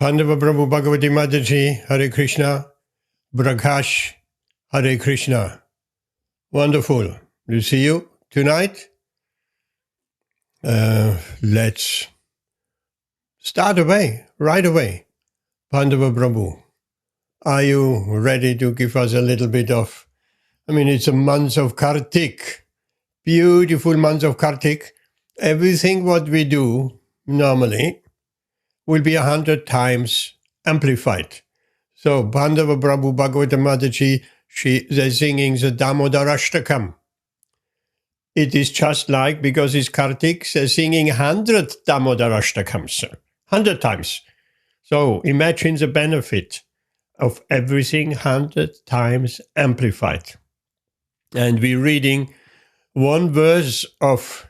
Pandava Prabhu Bhagavati Mataji, Hare Krishna, Prakash, Hare Krishna. Wonderful to see you tonight. Let's start right away. Pandava Prabhu, are you ready to give us a little bit of, it's a month of Kartik, beautiful month of Kartik. Everything what we do normally will be 100 times amplified. So Pandava Prabhu Bhagavatam Mataji, they're singing the Damodarastakam. It is just like, because it's Kartik, they're singing 100 Damodarastakams, 100 times. So imagine the benefit of everything 100 times amplified. And we're reading one verse of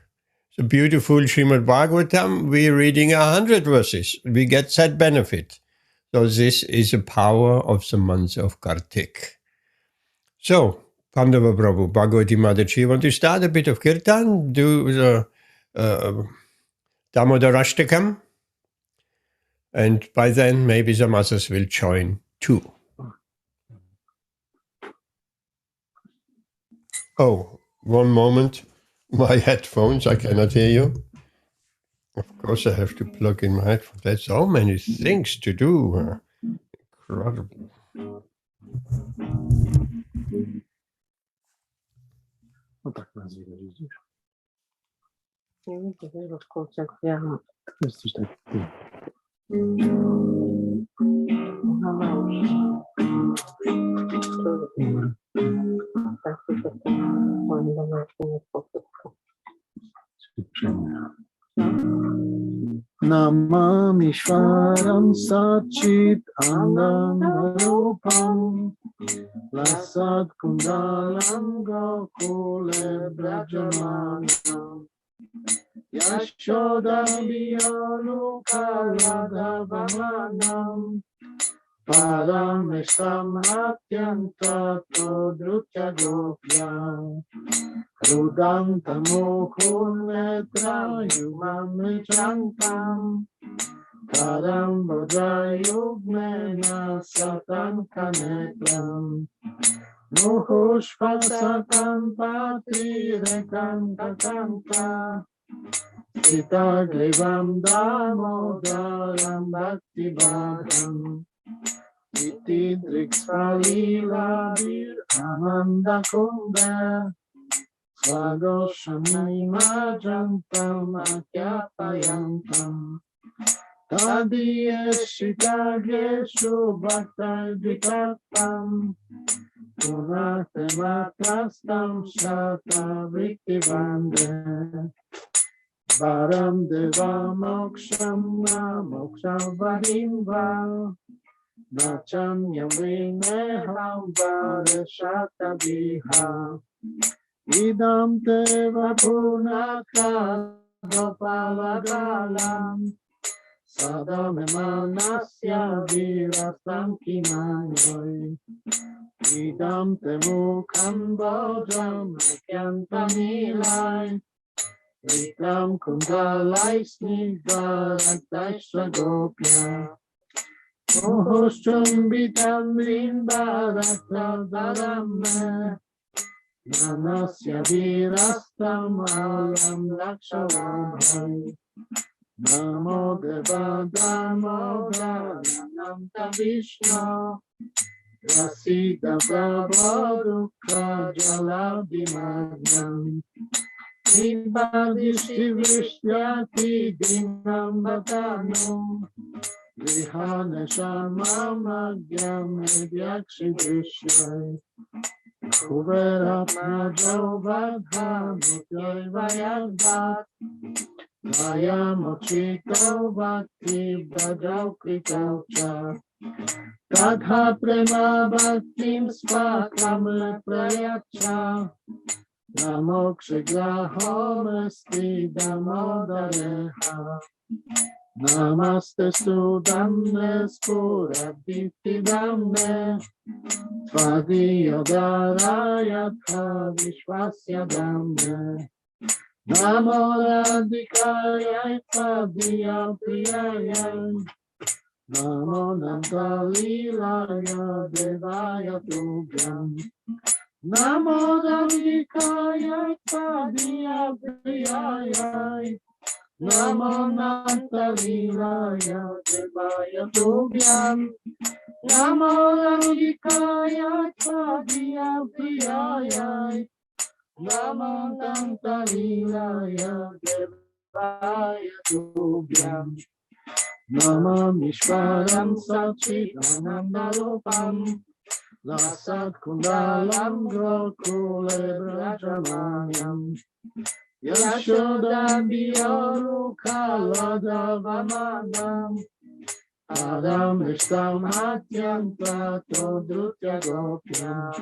the beautiful Śrīmad-Bhāgavatam, we're reading 100 verses. We get that benefit. So this is the power of the month of Kartik. So, Pandava Prabhu, Bhagavati Mataji, want to start a bit of Kirtan, do the Damodarastakam, and by then maybe some others will join too. Oh, one moment. My headphones, I cannot hear you. Of course, I have to plug in my headphones. There's so many things to do. Incredible. Namamishwaram Sachit Anam Rupam Lasad Kundalam Gokule Brajamanam Yashodam Biyanukaladhavanam Parameshtam Atyanta Todrutya Gopyam Rudam Tamokhun Netra Yumam Vichantam Karam Bodhayugmena Satan Kanetram Nuhushpasatam Patirekam Kakanta Sita Grivam Damodaram Bhaktivadam Iti Driksvalila Vir Ananda Kunda Svagoshami Majantam Akyapayantam Tadiyeshitageshu Bhakta Dikatam Purate Matastam Shata Vriktivande Varam Deva Moksham Na Moksham Vadimva Nacham Yavineham Varashata Viha Idam Teva Punaka Gopalagalam Sadamenasya Virastam Kinanoy Idam Temukam Bojam Akyantamilai Vikram Kundalai Snigvaraktaishra Gopya Mohoshchumbitam Vindaraktadaram Nanasya virastam alam lakshavabhai Namo deva damodarananta vishnu Rasita prabhadukha jalabhimagnam Nibadishti vishyati dinam vatanum Vihana shamamagyam edyakshidrishyai Kuveratma jovadha mutyayvayadvat Vayamochito bhakti bhajau kritaucha Tadha prema bhaktim svakam leprayacha Namokshigrahom esti damodareha Namaste Sudamne Spuraditi Damne Tvadiyodarayatha Vishwasya Damne Namo Radhikaya Tvadiyapriyaya Namo Nanda Lilaya Devaya Tubhyam. Namo Davikaya Tadiya Priyaya. Namo Nanda Lilaya Devaya Tubhyam. Namo Davikaya Tadiya Priyaya. Namo Nanda Lilaya Devaya Tubhyam. Namam Ishvaram Satchidanandalopam Lasat Kundalam Gokule Brajamanyam Yashodam Biyorukaladavamanam Adam Rishtam Hatyanta Todrutya Gopyam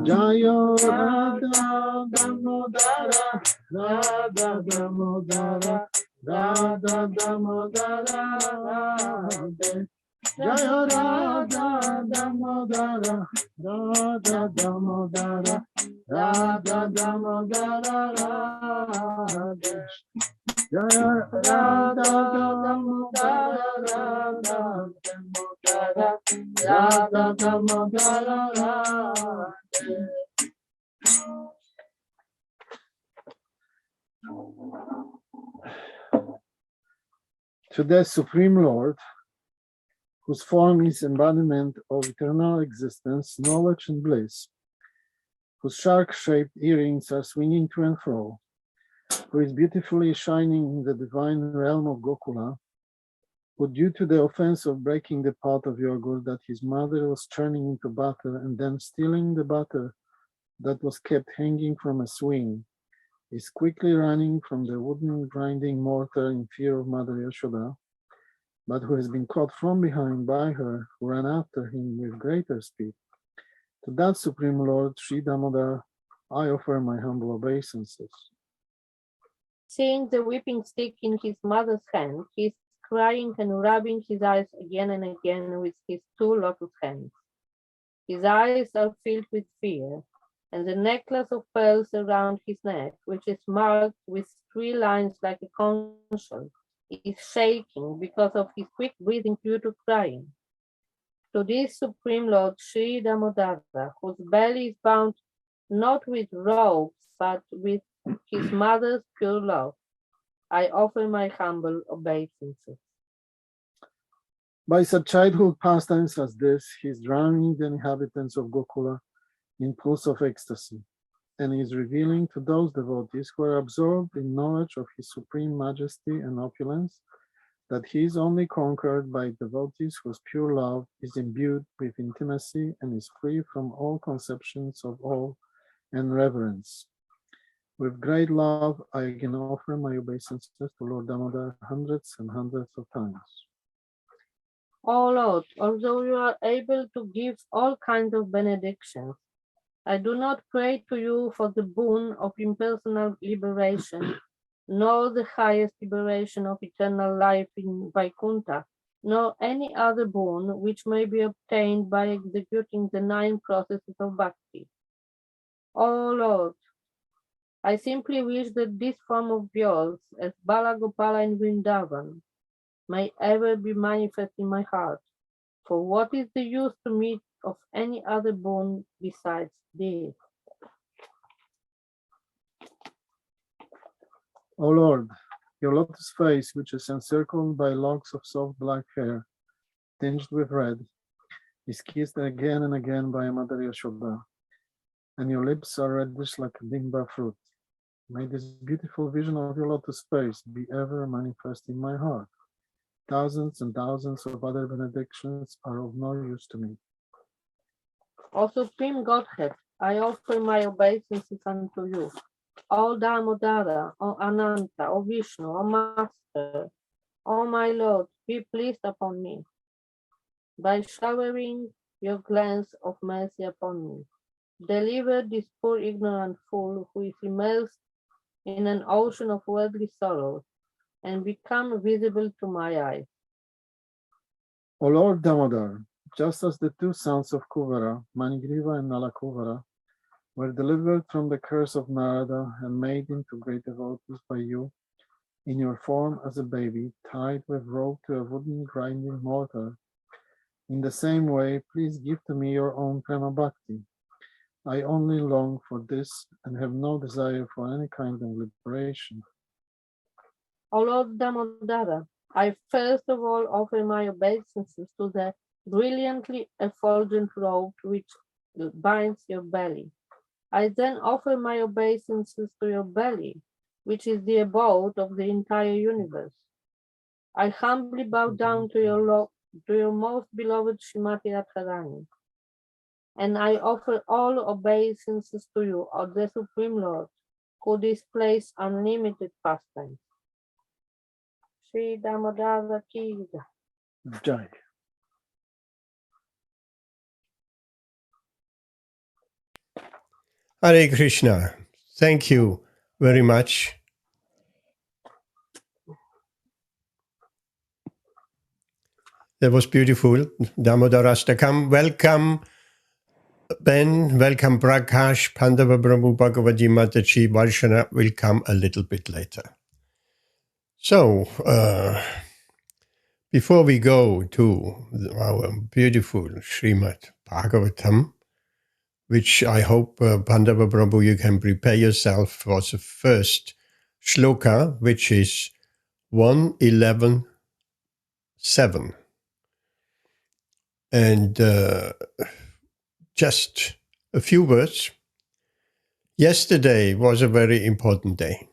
Jayo Radha Damodara Radha Damodara Radha Damodara Radhe Jaya Radha Damodara Radha Damodara Radha Damodara Radhe Jaya Radha Damodara Radha Damodara Radha Damodara Radhe. To the Supreme Lord, whose form is embodiment of eternal existence, knowledge, and bliss, whose shark-shaped earrings are swinging to and fro, who is beautifully shining in the divine realm of Gokula, who, due to the offense of breaking the pot of yogurt that his mother was turning into butter and then stealing the butter that was kept hanging from a swing, is quickly running from the wooden grinding mortar in fear of Mother Yashoda, but who has been caught from behind by her, who ran after him with greater speed. To that Supreme Lord, Sri Damodar, I offer my humble obeisances. Seeing the whipping stick in his mother's hand, he is crying and rubbing his eyes again and again with his two lotus hands. His eyes are filled with fear, and the necklace of pearls around his neck, which is marked with 3 lines like a conch shell, is shaking because of his quick breathing due to crying. To this Supreme Lord Sri Damodara, whose belly is bound not with ropes, but with his mother's pure love, I offer my humble obeisances. By such childhood pastimes as this, he is drowning the inhabitants of Gokula in pools of ecstasy, and is revealing to those devotees who are absorbed in knowledge of his supreme majesty and opulence that he is only conquered by devotees whose pure love is imbued with intimacy and is free from all conceptions of awe and reverence. With great love, I again offer my obeisances to Lord Damodar hundreds and hundreds of times. O Lord, although you are able to give all kinds of benedictions, I do not pray to you for the boon of impersonal liberation, nor the highest liberation of eternal life in Vaikuntha, nor any other boon which may be obtained by executing the 9 processes of bhakti. O Lord, I simply wish that this form of yours, as Bala Gopala in Vrindavan, may ever be manifest in my heart. For what is the use to me of any other boon besides this? O Lord, your lotus face, which is encircled by locks of soft black hair, tinged with red, is kissed again and again by Mother Yashoda, and your lips are reddish like a dimba fruit. May this beautiful vision of your lotus face be ever manifest in my heart. Thousands and thousands of other benedictions are of no use to me. O Supreme Godhead, I offer my obeisances unto you. O Damodara, O Ananta, O Vishnu, O Master, O my Lord, be pleased upon me by showering your glance of mercy upon me. Deliver this poor ignorant fool who is immersed in an ocean of worldly sorrows and become visible to my eyes. O Lord Damodar, just as the 2 sons of Kuvara, Manigriva and Nalakuvara, were delivered from the curse of Narada and made into great devotees by you, in your form as a baby, tied with rope to a wooden grinding mortar. In the same way, please give to me your own prema bhakti. I only long for this and have no desire for any kind of liberation. O Lord Damodara, I first of all offer my obeisances to the brilliantly effulgent robe which binds your belly. I then offer my obeisances to your belly, which is the abode of the entire universe. I humbly bow down to your most beloved Srimati Radharani, and I offer all obeisances to you, O the Supreme Lord, who displays unlimited pastimes. Sri Damodara ki jai. Jai. Hare Krishna. Thank you very much. That was beautiful. Damodarastakam. Welcome, Ben. Welcome, Prakash. Pandava Brahmu Bhagavati Mataji. Varshana will come a little bit later. So, before we go to our beautiful Śrīmad-Bhāgavatam, which I hope, Pandava Prabhu, you can prepare yourself for the first shloka, which is 111.7. And just a few words. Yesterday was a very important day.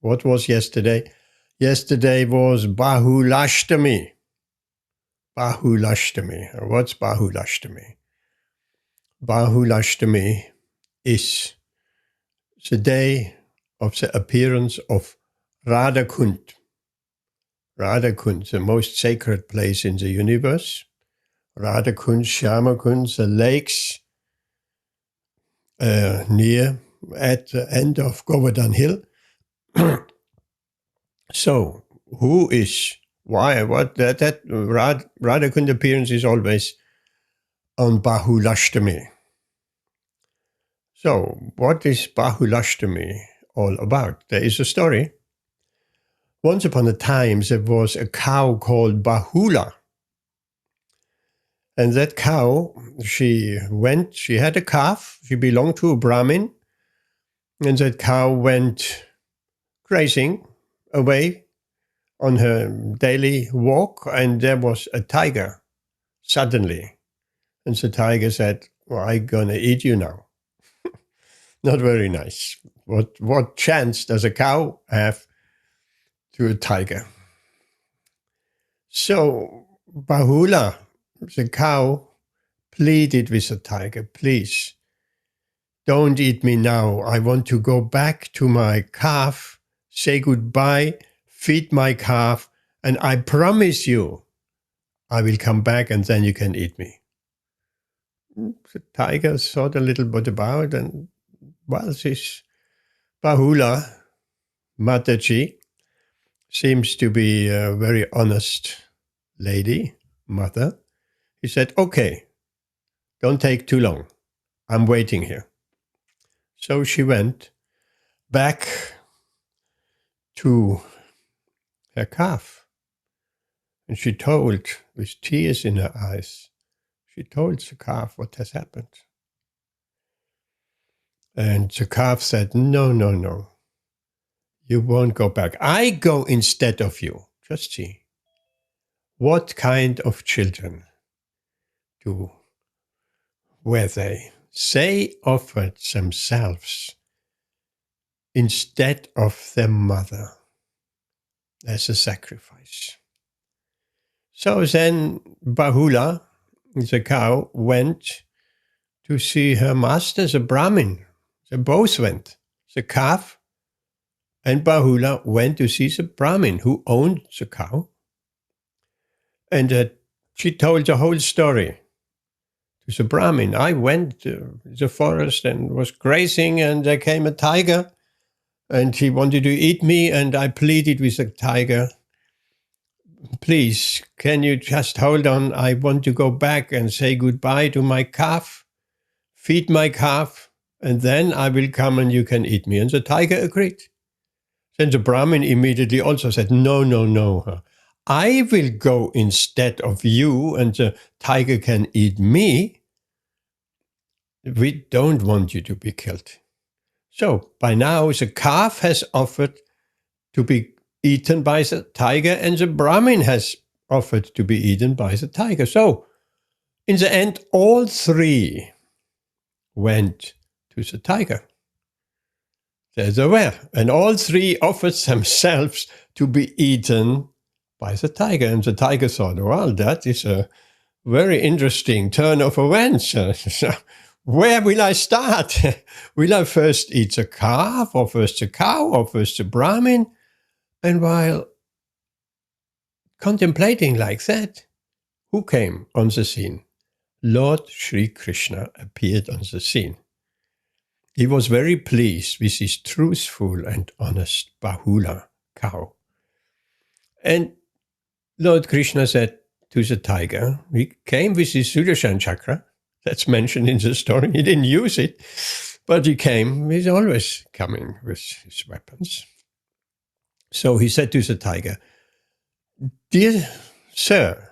What was yesterday? Yesterday was Bahulastami. Bahulastami. What's Bahulastami? Bahulastami is the day of the appearance of Radha-Kund. Radha-Kund, the most sacred place in the universe. Radha-Kund, Shyama-Kund, the lakes near at the end of Govardhan Hill. So, who is, why, what, that Radha-Kund appearance is always on Bahulastami. So, what is Bahulastami all about? There is a story. Once upon a time, there was a cow called Bahula. And that cow, she had a calf, she belonged to a Brahmin, and that cow went grazing away on her daily walk, and there was a tiger suddenly. And the tiger said, well, I'm going to eat you now. Not very nice. What chance does a cow have to a tiger? So Bahula, the cow, pleaded with the tiger, please, don't eat me now. I want to go back to my calf, say goodbye, feed my calf, and I promise you, I will come back and then you can eat me. The tiger thought a little bit about, and well, this Bahula Mataji seems to be a very honest lady, mother. He said, okay, don't take too long. I'm waiting here. So she went back to her calf. And she told, with tears in her eyes, she told the calf what has happened. And the calf said, no. You won't go back. I go instead of you. Just see. What kind of children were they? They offered themselves instead of their mother as a sacrifice. So then Bahula, the cow, went to see her master, the Brahmin. They both went. The calf and Bahula went to see the Brahmin who owned the cow. And she told the whole story to the Brahmin. I went to the forest and was grazing, and there came a tiger and he wanted to eat me, and I pleaded with the tiger, please, can you just hold on? I want to go back and say goodbye to my calf, feed my calf, and then I will come and you can eat me. And the tiger agreed. Then the Brahmin immediately also said, no, no, no. I will go instead of you, and the tiger can eat me. We don't want you to be killed. So by now the calf has offered to be eaten by the tiger, and the Brahmin has offered to be eaten by the tiger. So in the end, all three went to the tiger. There they were. And all three offered themselves to be eaten by the tiger. And the tiger thought, well, that is a very interesting turn of events. Where will I start? Will I first eat the calf, or first the cow, or first the Brahmin? And while contemplating like that, who came on the scene? Lord Sri Krishna appeared on the scene. He was very pleased with his truthful and honest Bahula cow. And Lord Krishna said to the tiger, he came with his Sudarshan chakra. That's mentioned in the story. He didn't use it, but he came. He's always coming with his weapons. So he said to the tiger, dear sir,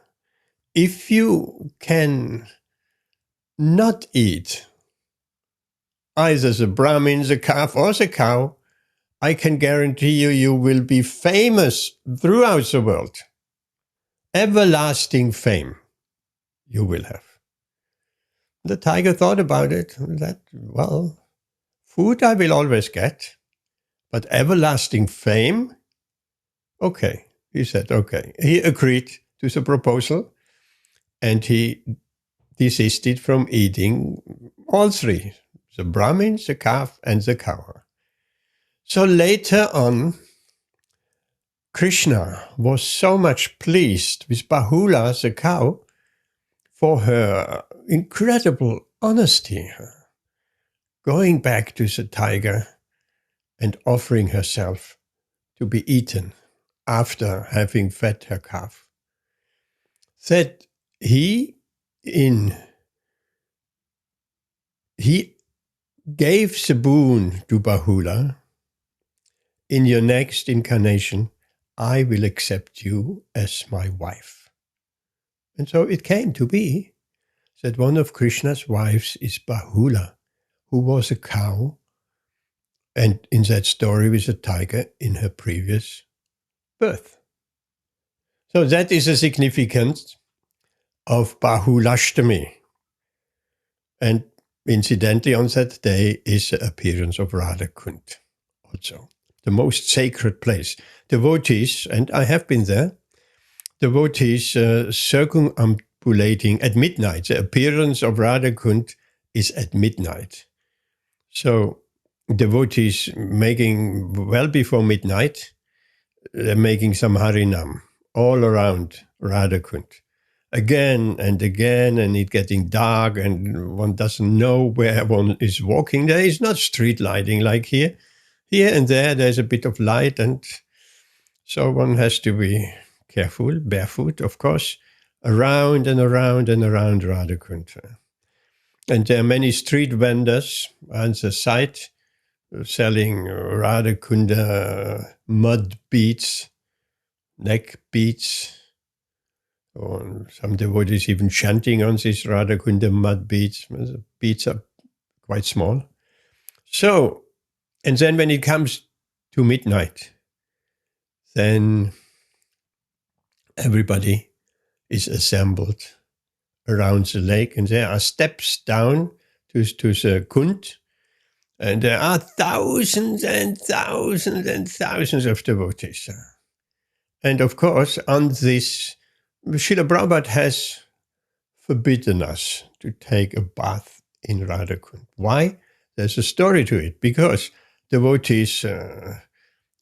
if you can not eat either the Brahmin, the calf, or the cow, I can guarantee you will be famous throughout the world. Everlasting fame you will have. The tiger thought about it, that, well, food I will always get, but everlasting fame? Okay, he said, okay. He agreed to the proposal, and he desisted from eating all three, the Brahmin, the calf, and the cow. So later on, Krishna was so much pleased with Bahula, the cow, for her incredible honesty, going back to the tiger and offering herself to be eaten after having fed her calf, that he gave the boon to Bahula, in your next incarnation, I will accept you as my wife. And so it came to be that one of Krishna's wives is Bahula, who was a cow, and in that story with a tiger in her previous birth. So that is the significance of Bahulastami. And incidentally, on that day is the appearance of Radha Kund also, the most sacred place. Devotees, and I have been there, devotees circumambulating at midnight. The appearance of Radha Kund is at midnight. So devotees making, well before midnight, they're making some Harinam all around Radha Kund. Again and again, and it's getting dark, and one doesn't know where one is walking. There is not street lighting like here. Here and there's a bit of light, and so one has to be careful, barefoot, of course, around and around and around Radha Kund. And there are many street vendors on the site selling Radha Kunda mud beads, neck beads, or some devotees even chanting on these Radha Kunda mud beads. The beads are quite small. So, and then when it comes to midnight, then everybody is assembled around the lake, and there are steps down to the Kund, and there are thousands and thousands and thousands of devotees. And of course, on this, Srila Prabhupada has forbidden us to take a bath in Radha Kund. Why? There's a story to it, because devotees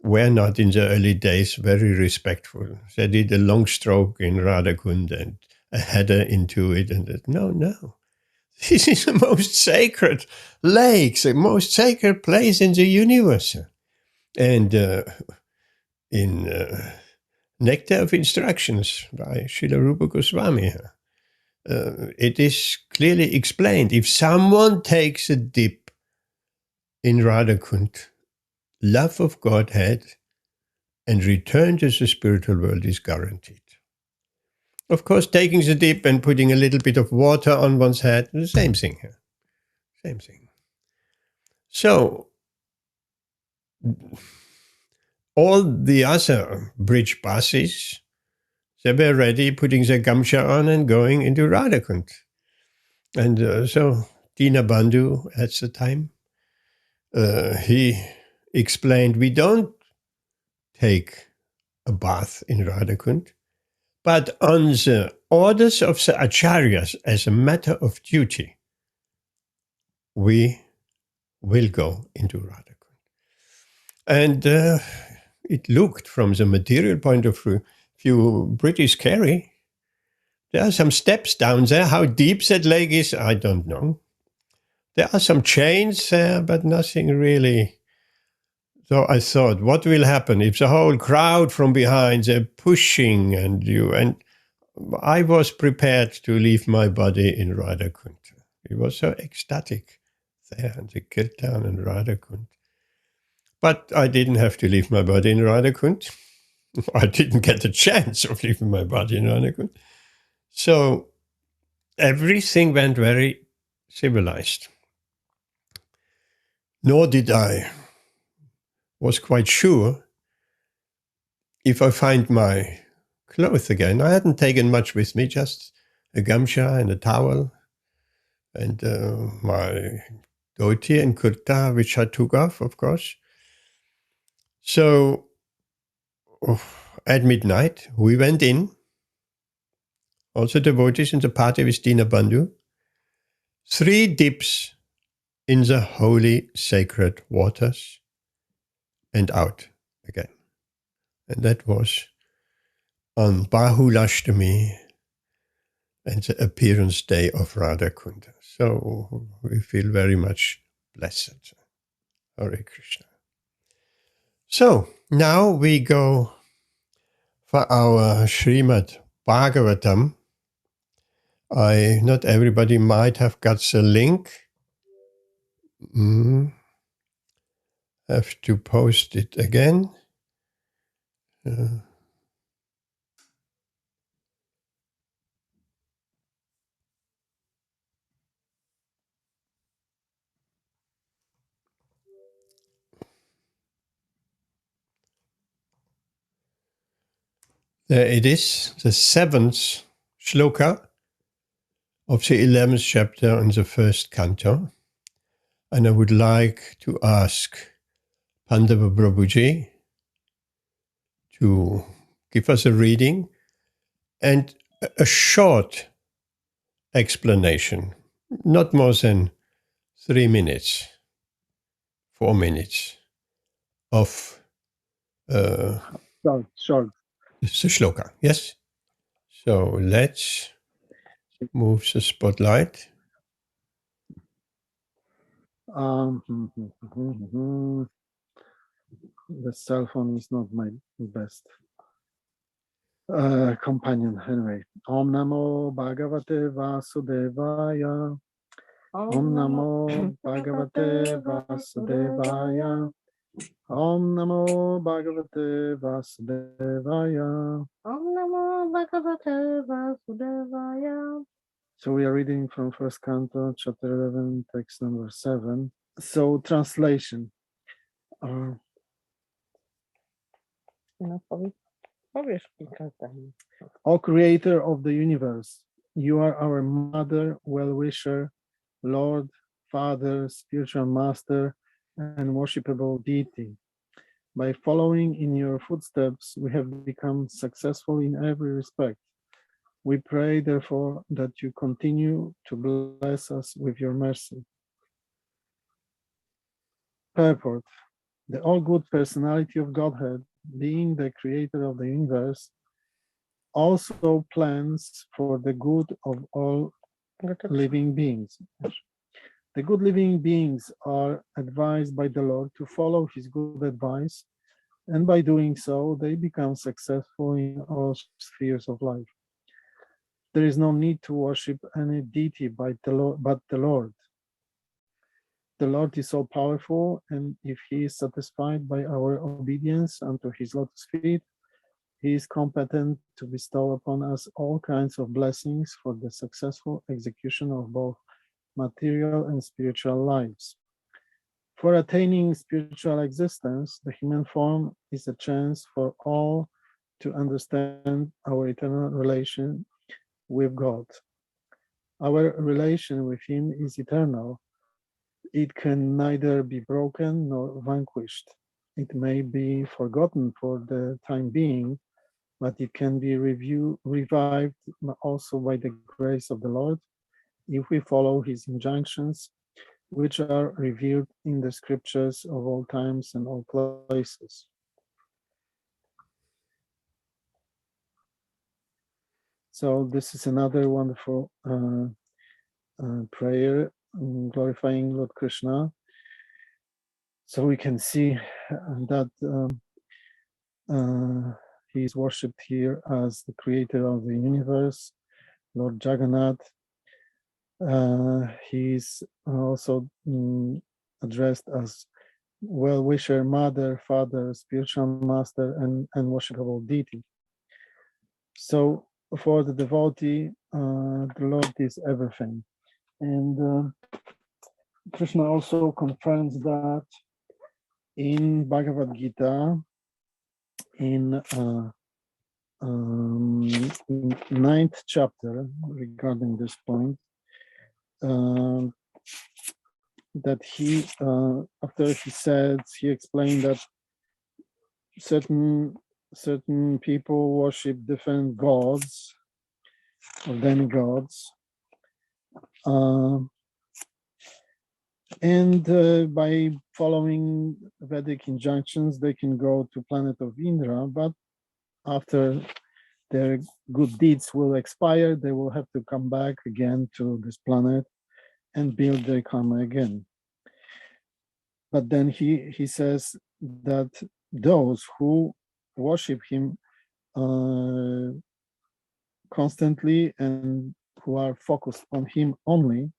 were not in the early days very respectful. They did a long stroke in Radha Kund and a header into it, and no. This is the most sacred lake, the most sacred place in the universe. And in Nectar of Instructions by Srila Rupa Goswami, it is clearly explained. If someone takes a dip in Radha Kund, love of Godhead and return to the spiritual world is guaranteed. Of course, taking the dip and putting a little bit of water on one's head, the same thing here. Same thing. So, all the other bridge buses, they were ready, putting their gamsha on and going into Radhakund. And so Dinabandhu at the time, he explained, we don't take a bath in Radhakund, but on the orders of the acharyas, as a matter of duty, we will go into Radhakund. And it looked, from the material point of view, pretty scary. There are some steps down there. How deep that lake is, I don't know. There are some chains there, but nothing really. So I thought, what will happen if the whole crowd from behind, they're pushing and I was prepared to leave my body in Radhakund. It was so ecstatic there, and the Kirtan and Radhakund. But I didn't have to leave my body in Radhakund. I didn't get the chance of leaving my body in Radhakund. So everything went very civilized. Nor did I was quite sure if I find my clothes again. I hadn't taken much with me, just a gamsha and a towel and my dhoti and kurta, which I took off, of course. So at midnight, we went in, also devotees in the party with Dinabandhu, 3 dips in the holy sacred waters and out again. And that was on Bahulastami and the appearance day of Radhakund. So we feel very much blessed. Hare Krishna. So now we go for our Śrīmad-Bhāgavatam. Not everybody might have got the link. Have to post it again. There it is, the 7th shloka of the 11th chapter in the 1st canto. And I would like to ask Pandava Prabhuji to give us a reading and a short explanation, not more than 3 minutes, 4 minutes of Short. the shloka, yes? So let's move the spotlight. The cell phone is not my best companion. Anyway, Om Namo Bhagavate Vasudevaya. Om Namo Bhagavate Vasudevaya. Om Namo Bhagavate Vasudevaya. Om Namo Bhagavate Vasudevaya. So we are reading from 1st canto, chapter 11, text number 7. So translation. O Creator of the universe, you are our Mother, well-wisher, Lord, Father, spiritual master, and worshipable deity. By following in your footsteps, we have become successful in every respect. We pray, therefore, that you continue to bless us with your mercy. Purport. The all-good personality of Godhead, being the creator of the universe, also plans for the good of all living beings. The good living beings are advised by the Lord to follow his good advice, and by doing so, they become successful in all spheres of life. There is no need to worship any deity but the Lord. the Lord is all powerful, and if he is satisfied by our obedience unto his lotus feet, he is competent to bestow upon us all kinds of blessings for the successful execution of both material and spiritual lives. For attaining spiritual existence, the human form is a chance for all to understand our eternal relation with God. Our relation with him is eternal. It can neither be broken nor vanquished. It may be forgotten for the time being, but it can be revived also by the grace of the Lord if we follow his injunctions, which are revealed in the scriptures of all times and all places. So this is another wonderful prayer glorifying Lord Krishna. So we can see that he is worshipped here as the creator of the universe, Lord Jagannath. He is also addressed as well-wisher, mother, father, spiritual master, and worshipable deity. So for the devotee, the Lord is everything. And Krishna also confirms that in Bhagavad Gita, in 9th chapter, regarding this point, that he, after he explained that certain people worship different gods or demigods, and by following Vedic injunctions, they can go to planet of Indra, but after their good deeds will expire, they will have to come back again to this planet and build their karma again. But then he says that those who worship him constantly and who are focused on him only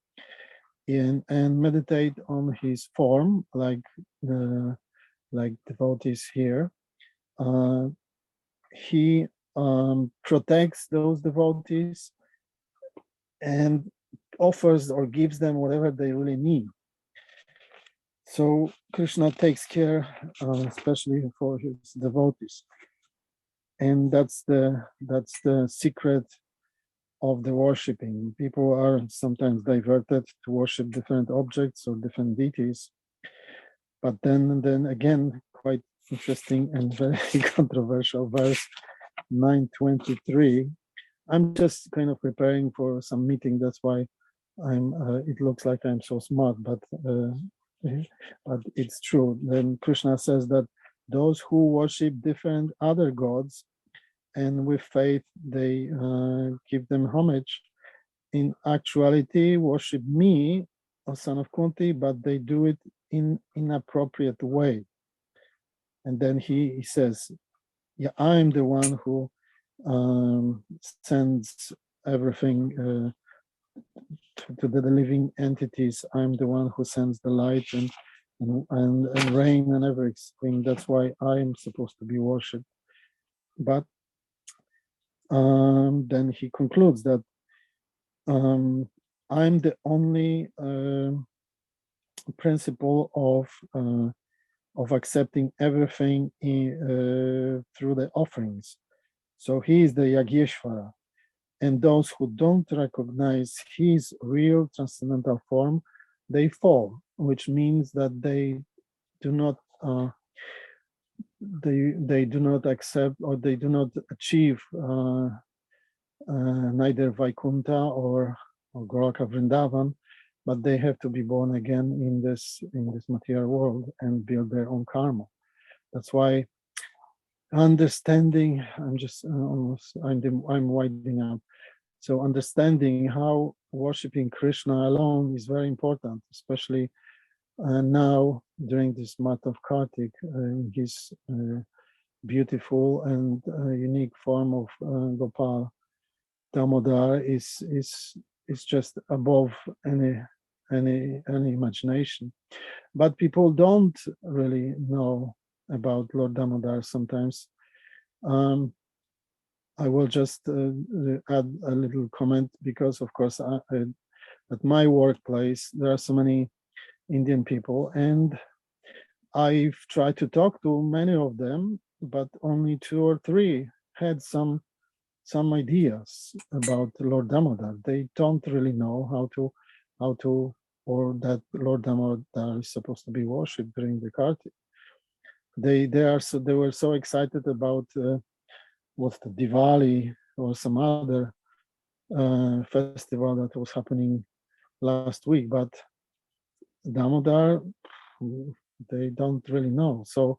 and meditate on his form, like devotees here, he protects those devotees and offers or gives them whatever they really need. So Krishna takes care, especially for his devotees, and that's the secret of the worshiping. People are sometimes diverted to worship different objects or different deities, but then again, quite interesting and very controversial verse 9:23. I'm just kind of preparing for some meeting. That's why it looks like I'm so smart, but it's true. Then Krishna says that those who worship different other gods and with faith they give them homage, in actuality worship me, a son of Kunti, but they do it in inappropriate way. And then he says, yeah, I'm the one who sends everything to the living entities. I'm the one who sends the light and rain and everything. That's why I'm supposed to be worshipped. But then he concludes that I'm the only principle of accepting everything through the offerings. So he is the Yageshvara. And those who don't recognize his real transcendental form, they fall, which means that they do not they do not accept, or they do not achieve neither Vaikuntha or Golaka Vrindavan, but they have to be born again in this material world and build their own karma. That's why understanding, I'm winding up. So understanding how worshiping Krishna alone is very important, especially now during this month of Kartik, in his beautiful and unique form of Gopal. Damodar is just above any imagination. But people don't really know about Lord Damodar sometimes. I will just add a little comment, because of course at my workplace there are so many Indian people, and I've tried to talk to many of them, but only 2 or 3 had some ideas about Lord Damodar. They don't really know how to, or that Lord Damodar is supposed to be worshipped during the Kartik. They were so excited about what the Diwali or some other festival that was happening last week, but Damodar, they don't really know. So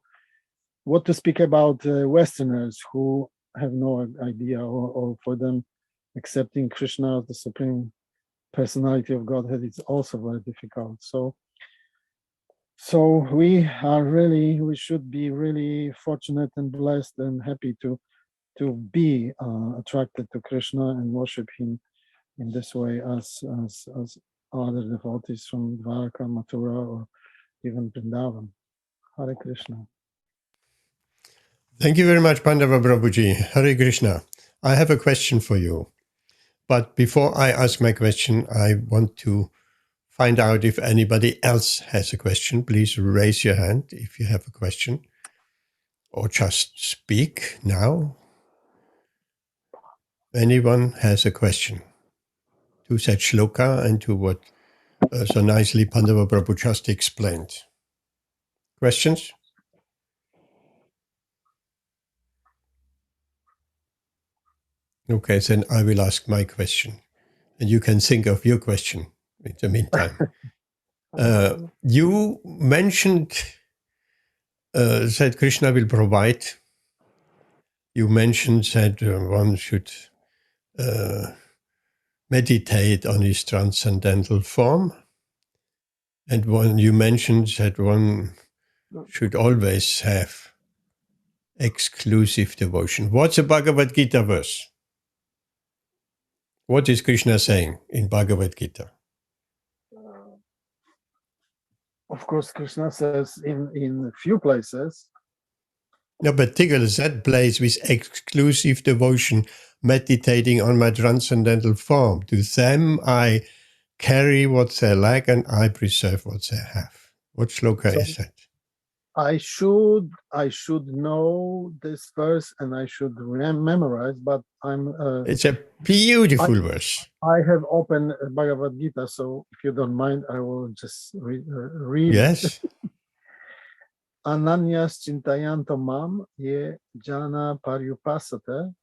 what to speak about Westerners who have no idea, or for them accepting Krishna as the Supreme Personality of Godhead is also very difficult. So we should be really fortunate and blessed and happy to be attracted to Krishna and worship him in this way as other devotees from Dwarka, Mathura, or even Vrindavan. Hare Krishna. Thank you very much, Pandava Prabhuji. Hare Krishna. I have a question for you. But before I ask my question, I want to find out if anybody else has a question. Please raise your hand if you have a question, or just speak now. Anyone has a question to that shloka and to what so nicely Pandava Prabhu just explained? Questions? Okay, then I will ask my question. And you can think of your question in the meantime. You mentioned that Krishna will provide. You mentioned that one should meditate on his transcendental form. And you mentioned that one should always have exclusive devotion. What's a Bhagavad Gita verse? What is Krishna saying in Bhagavad Gita? Of course, Krishna says in a few places. No, particularly that place with exclusive devotion, meditating on my transcendental form. To them I carry what they lack and I preserve what they have. What shloka is that? I should know this verse and I should memorize, but I'm. It's a beautiful verse. I have opened Bhagavad Gita, so if you don't mind, I will just read. Yes. Ananyas chintayanto mam ye jana paryupasate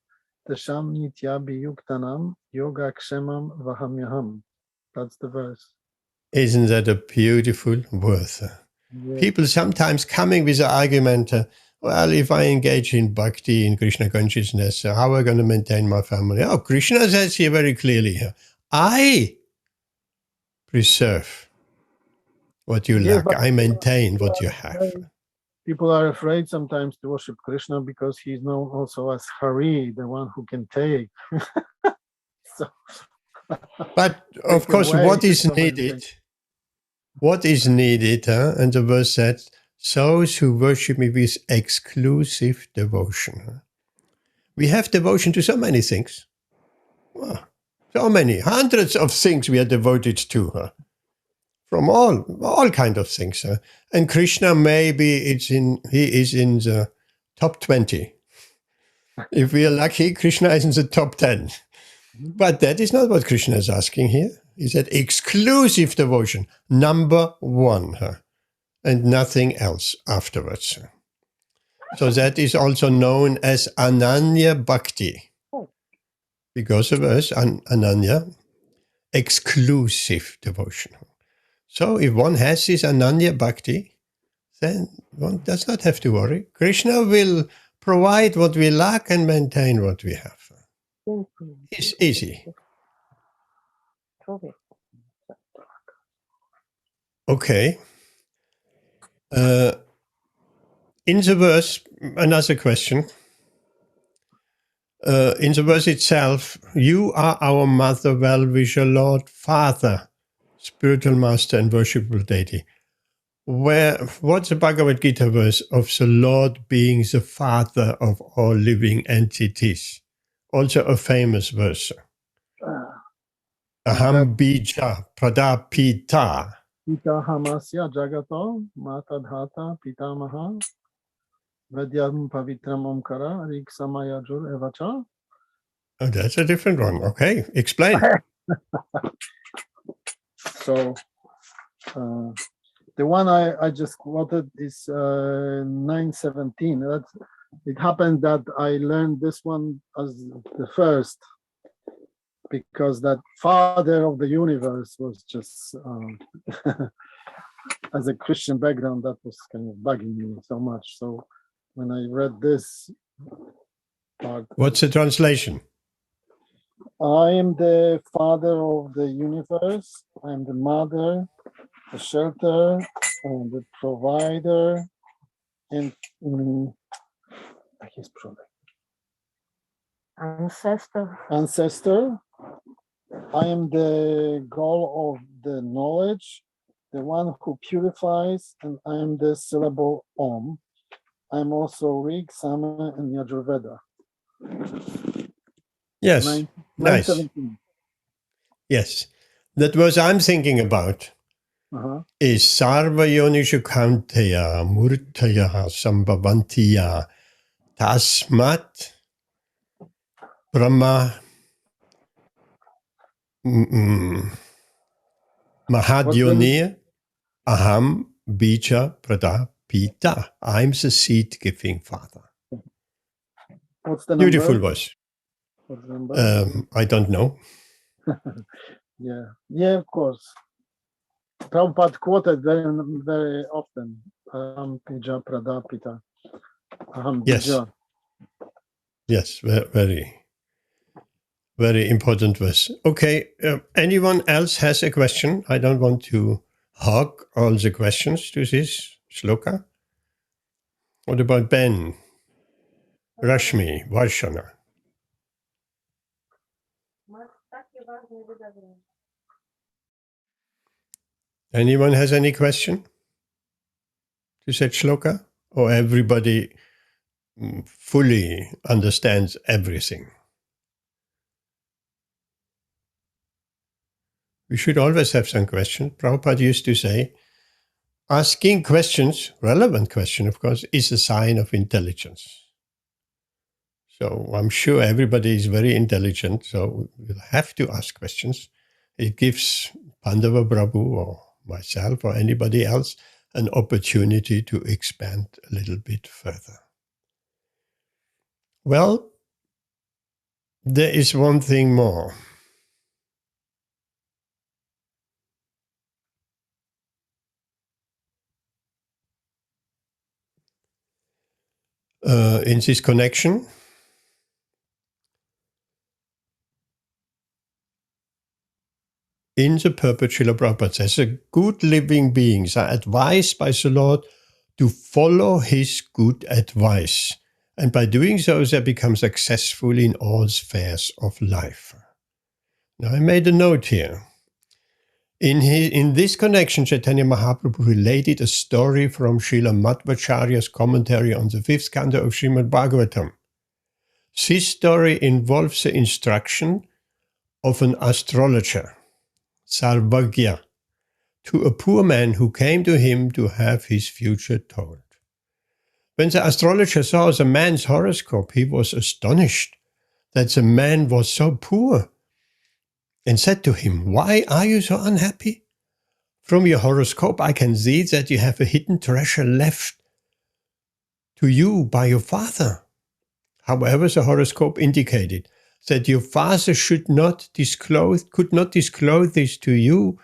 tesham nityabhiyuktanam yogakshemam vahamyaham. That's the verse. Isn't that a beautiful verse? Yeah. People sometimes coming with the argument, well, if I engage in bhakti, in Krishna consciousness, how am I going to maintain my family? Oh, Krishna says here very clearly, I preserve what you lack. I maintain what you have. People are afraid sometimes to worship Krishna because he's known also as Hari, the one who can take. But of course, what is needed? What is needed? And the verse said, those who worship me with exclusive devotion. We have devotion to so many things. Well, so many, hundreds of things we are devoted to. From all kind of things. And Krishna, maybe he is in the top 20. If we are lucky, Krishna is in the top 10. But that is not what Krishna is asking here. He said exclusive devotion, number 1, and nothing else afterwards. So that is also known as Ananya Bhakti. Because of us, Ananya, exclusive devotion. So if one has this Ananya Bhakti, then one does not have to worry. Krishna will provide what we lack and maintain what we have. It's easy. Okay. In the verse, another question. In the verse itself, you are our mother, well-wisher, Lord, Father. spiritual master and worshipable deity. What's the Bhagavad Gita verse of the Lord being the father of all living entities? Also a famous verse. Aham bija pradapita. Pita hamasya jagato matadhata pitamaha Vedyam pavitram omkara rik samayajur evacha. Oh, that's a different one. Okay, explain. So the one I just quoted is 917. It happened that I learned this one as the first because that father of the universe was just as a Christian background, that was kind of bugging me so much. So when I read this part, what's the translation? I am the father of the universe. I am the mother, the shelter, and the provider, and ancestor. I am the goal of the knowledge, the one who purifies, and I am the syllable Om. I am also Rig, Sama, and Yajurveda. Yes, nice. 917. Yes, that was I'm thinking about. Is Sarva Yonishu Kaunteya Murtaya Sambhavantiya Tasmat Brahma Mahadyonir Aham Bija Pradapita. I'm the seed-giving father. What's the number? Beautiful verse. What's the number? I don't know. Yeah, of course. Prabhupada quoted very, very often. Aham Bija Pradapita. Aham Bija. Yes, very, very important verse. Okay, anyone else has a question? I don't want to hog all the questions to this shloka. What about Ben, Rashmi, Varshana? Anyone has any question to that shloka? Or everybody fully understands everything? We should always have some questions. Prabhupada used to say, asking questions, relevant question, of course, is a sign of intelligence. So I'm sure everybody is very intelligent, so we'll have to ask questions. It gives Pandava Prabhu or myself or anybody else an opportunity to expand a little bit further. Well, there is one thing more. In this connection, in the purport, Srila Prabhupada says, the good living beings are advised by the Lord to follow his good advice. And by doing so, they become successful in all spheres of life. Now, I made a note here. In this connection, Chaitanya Mahaprabhu related a story from Srila Madhvacharya's commentary on the 5th canto of Śrīmad-Bhāgavatam. This story involves the instruction of an astrologer, Sarvagya, to a poor man who came to him to have his future told. When the astrologer saw the man's horoscope, he was astonished that the man was so poor and said to him, "Why are you so unhappy? From your horoscope, I can see that you have a hidden treasure left to you by your father." However, the horoscope indicated that your father could not disclose this to you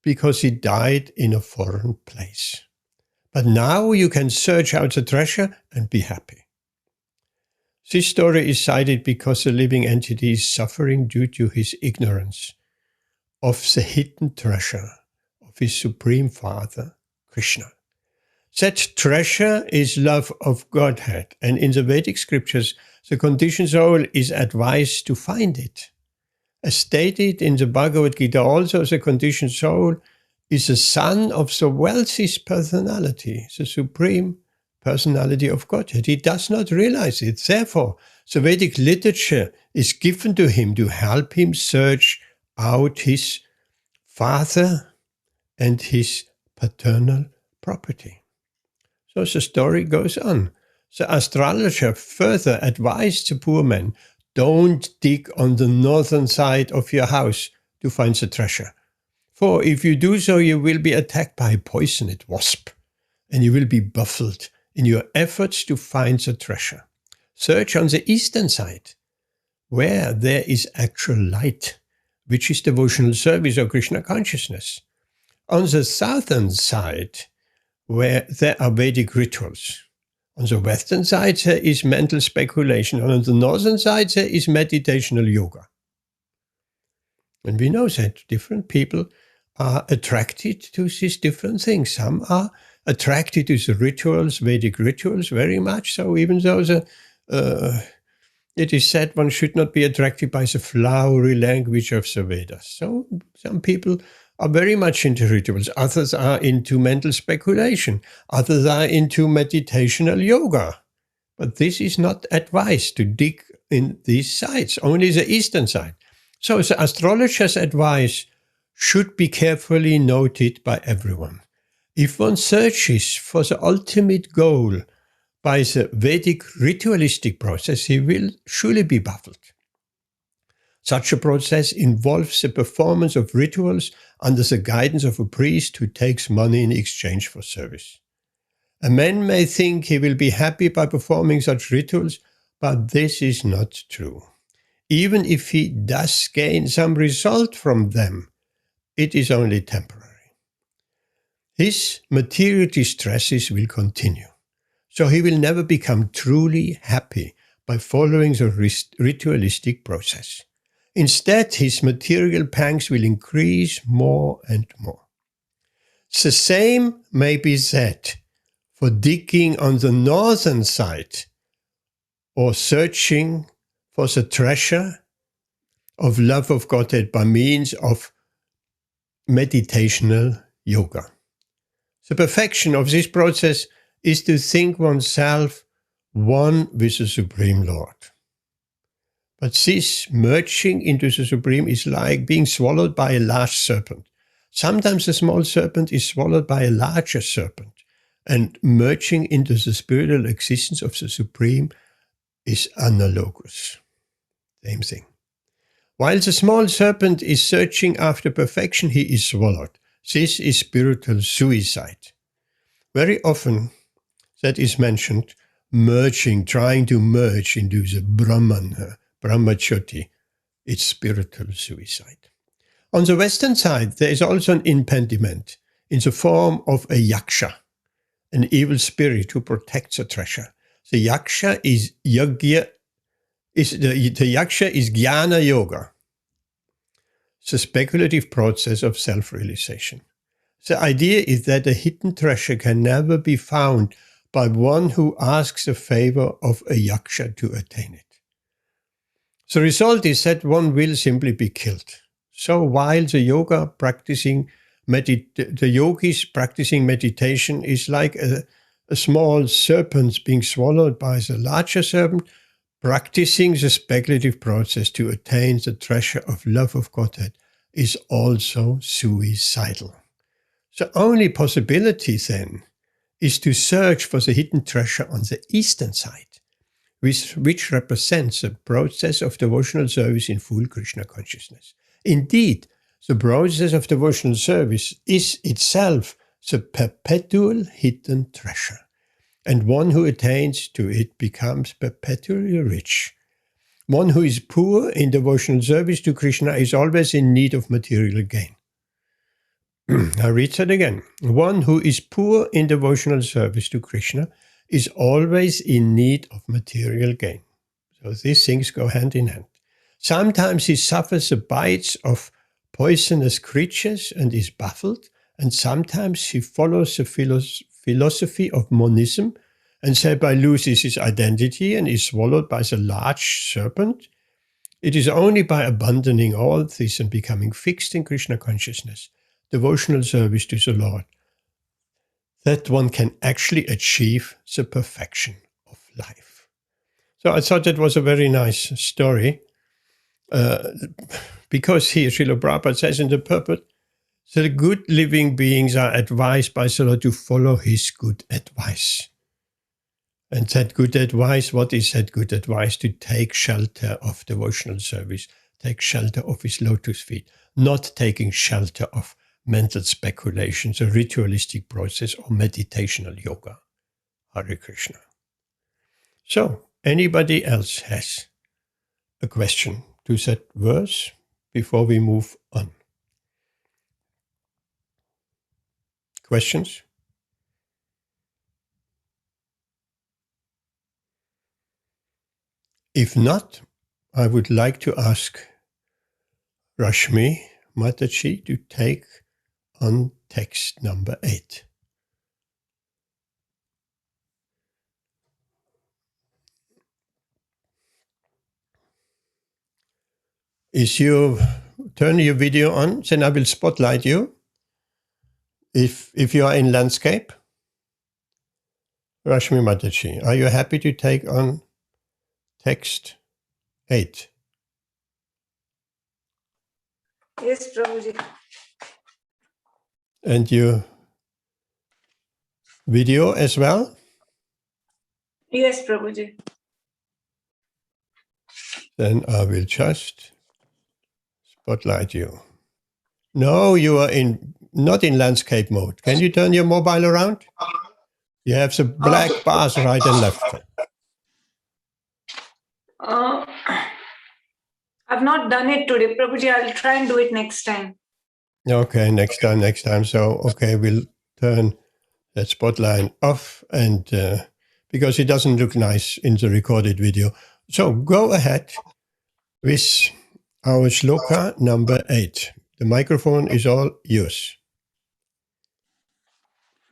because he died in a foreign place. But now you can search out the treasure and be happy. This story is cited because the living entity is suffering due to his ignorance of the hidden treasure of his Supreme Father, Krishna. Such treasure is love of Godhead, and in the Vedic scriptures, the conditioned soul is advised to find it. As stated in the Bhagavad Gita, also the conditioned soul is a son of the wealthiest personality, the supreme personality of Godhead. He does not realize it. Therefore, the Vedic literature is given to him to help him search out his father and his paternal property. So the story goes on. The astrologer further advised the poor man, don't dig on the northern side of your house to find the treasure. For if you do so, you will be attacked by a poisoned wasp, and you will be baffled in your efforts to find the treasure. Search on the eastern side, where there is actual light, which is devotional service or Krishna consciousness. On the southern side, where there are Vedic rituals. On the western side, there is mental speculation. And on the northern side, there is meditational yoga. And we know that different people are attracted to these different things. Some are attracted to the rituals, Vedic rituals, very much so, even though it is said one should not be attracted by the flowery language of the Vedas. So some people are very much into rituals. Others are into mental speculation. Others are into meditational yoga. But this is not advised to dig in these sides, only the eastern side. So the astrologer's advice should be carefully noted by everyone. If one searches for the ultimate goal by the Vedic ritualistic process, he will surely be baffled. Such a process involves the performance of rituals under the guidance of a priest who takes money in exchange for service. A man may think he will be happy by performing such rituals, but this is not true. Even if he does gain some result from them, it is only temporary. His material distresses will continue, so he will never become truly happy by following the ritualistic process. Instead, his material pangs will increase more and more. The same may be said for digging on the northern side or searching for the treasure of love of Godhead by means of meditational yoga. The perfection of this process is to think oneself one with the Supreme Lord. But this merging into the Supreme is like being swallowed by a large serpent. Sometimes a small serpent is swallowed by a larger serpent, and merging into the spiritual existence of the Supreme is analogous. Same thing. While the small serpent is searching after perfection, he is swallowed. This is spiritual suicide. Very often that is mentioned, merging, trying to merge into the Brahman, Brahmacharya. It's spiritual suicide. On the western side, there is also an impediment in the form of a yaksha, an evil spirit who protects the treasure. The yaksha is yagya, the yaksha is jnana yoga, the speculative process of self-realization. The idea is that a hidden treasure can never be found by one who asks a favor of a yaksha to attain it. The result is that one will simply be killed. So while the yogis practicing meditation is like a small serpent being swallowed by the larger serpent, practicing the speculative process to attain the treasure of love of Godhead is also suicidal. The only possibility then is to search for the hidden treasure on the eastern side, which represents the process of devotional service in full Krishna consciousness. Indeed, the process of devotional service is itself the perpetual hidden treasure, and one who attains to it becomes perpetually rich. One who is poor in devotional service to Krishna is always in need of material gain. I read that again. One who is poor in devotional service to Krishna is always in need of material gain. So these things go hand in hand. Sometimes he suffers the bites of poisonous creatures and is baffled, and sometimes he follows the philosophy of monism and thereby loses his identity and is swallowed by the large serpent. It is only by abandoning all this and becoming fixed in Krishna consciousness, devotional service to the Lord, that one can actually achieve the perfection of life. So I thought that was a very nice story, because here Srila Prabhupada says in the purport, the good living beings are advised by the Lord to follow his good advice. And that good advice, what is that good advice? To take shelter of devotional service, take shelter of his lotus feet, not taking shelter of mental speculations, a ritualistic process, or meditational yoga. Hare Krishna. So, anybody else has a question to that verse before we move on? Questions? If not, I would like to ask Rashmi Mataji to take on text number 8. Turn your video on, then I will spotlight you. If you are in landscape, Rashmi Mataji, are you happy to take on text 8? Yes, Prabhuji. And your video as well? Yes, Prabhuji. Then I will just spotlight you. No, you are not in landscape mode. Can you turn your mobile around? You have the black bars right and left. I've not done it today, Prabhuji. I'll try and do it next time. Okay, next time. So, okay, we'll turn that spotlight off, and because it doesn't look nice in the recorded video. So go ahead with our shloka number 8. The microphone is all yours.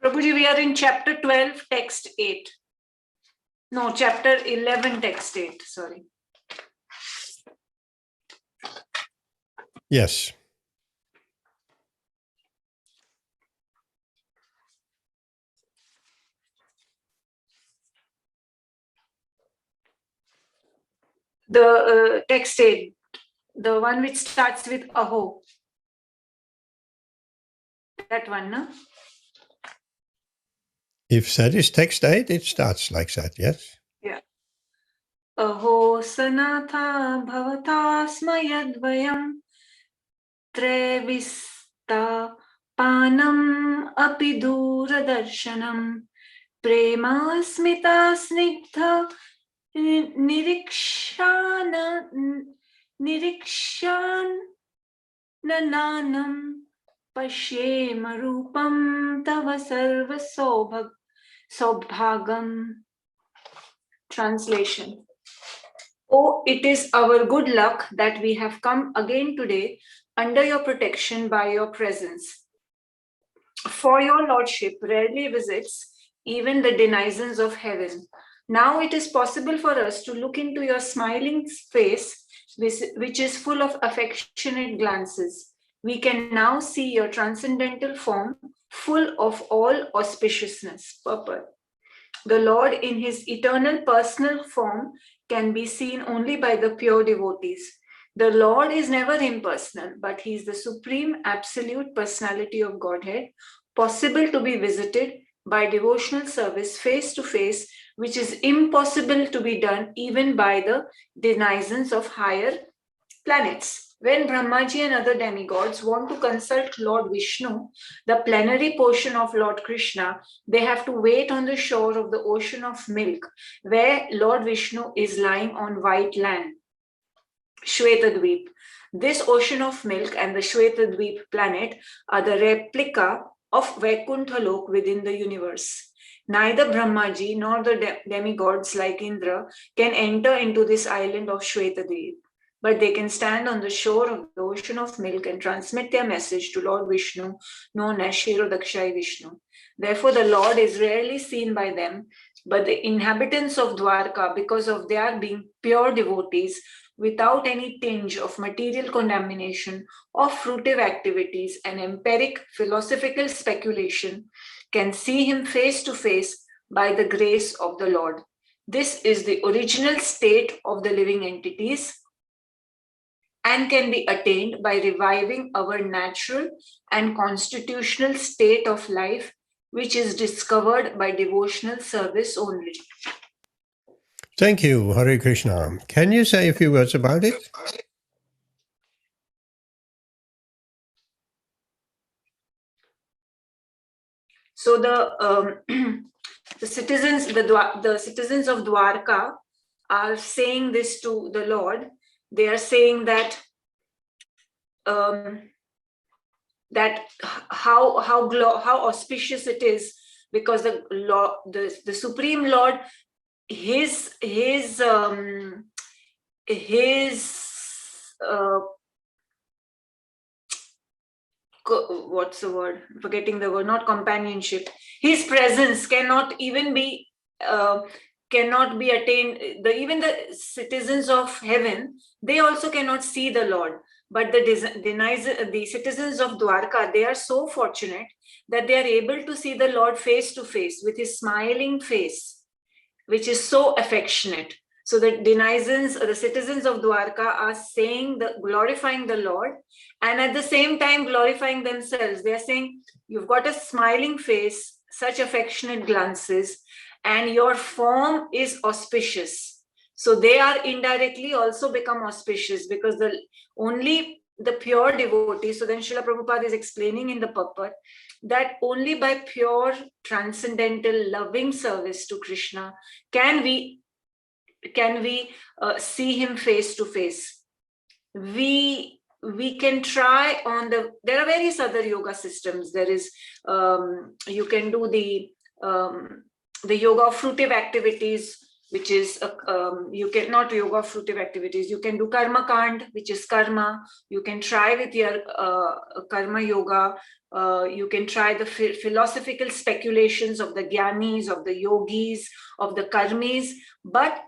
Prabhuji, we are in chapter 12, text 8. No, chapter 11, text 8. Sorry. Yes. The text 8, the one which starts with aho. That one, no? If that is text 8, it starts like that, yes? Yeah. Aho sanatha bhavatasmayadvayam trevista panam api duradarshanam premasmita snigdha nirikshananam pashyema rupam tava sarva sobhagam. Translation. Oh, it is our good luck that we have come again today under your protection by your presence. For your lordship rarely visits even the denizens of heaven. Now it is possible for us to look into your smiling face, which is full of affectionate glances. We can now see your transcendental form, full of all auspiciousness, purport. The Lord in his eternal personal form can be seen only by the pure devotees. The Lord is never impersonal, but he is the supreme absolute personality of Godhead, possible to be visited by devotional service face to face, which is impossible to be done even by the denizens of higher planets. When Brahmaji and other demigods want to consult Lord Vishnu, the plenary portion of Lord Krishna, they have to wait on the shore of the ocean of milk, where Lord Vishnu is lying on white land, Śrīmad-Bhāgavatam. This ocean of milk and the Śrīmad-Bhāgavatam planet are the replica of Vaikuntha Lok within the universe. Neither Brahmaji nor the demigods like Indra can enter into this island of Śrīmad-Bhāgavatam, but they can stand on the shore of the ocean of milk and transmit their message to Lord Vishnu, known as Kshirodakshai Vishnu. Therefore, the Lord is rarely seen by them, but the inhabitants of Dwarka, because of their being pure devotees, without any tinge of material contamination or fruitive activities and empiric philosophical speculation, can see him face to face by the grace of the Lord. This is the original state of the living entities and can be attained by reviving our natural and constitutional state of life, which is discovered by devotional service only. Thank you, Hare Krishna. Can you say a few words about it? So the citizens of Dwarka are saying this to the Lord. They are saying that how auspicious it is, because the Supreme Lord, what's the word? Forgetting the word. Not companionship. His presence cannot even be attained. Even the citizens of heaven, they also cannot see the Lord. But the citizens of Dwarka, they are so fortunate that they are able to see the Lord face to face with his smiling face, which is so affectionate. So the citizens of Dwarka are saying, glorifying the Lord, and at the same time glorifying themselves. They are saying, you've got a smiling face, such affectionate glances, and your form is auspicious. So they are indirectly also become auspicious, because only the pure devotee. So then Srila Prabhupada is explaining in the purport that only by pure transcendental loving service to Krishna can we see him face to face. We can try on there are various other yoga systems. There is you can do the yoga of fruitive activities, which is you can not yoga of fruitive activities. You can do karma kand, which is karma. You can try with your karma yoga. You can try the philosophical speculations of the gyanis, of the yogis, of the karmis, but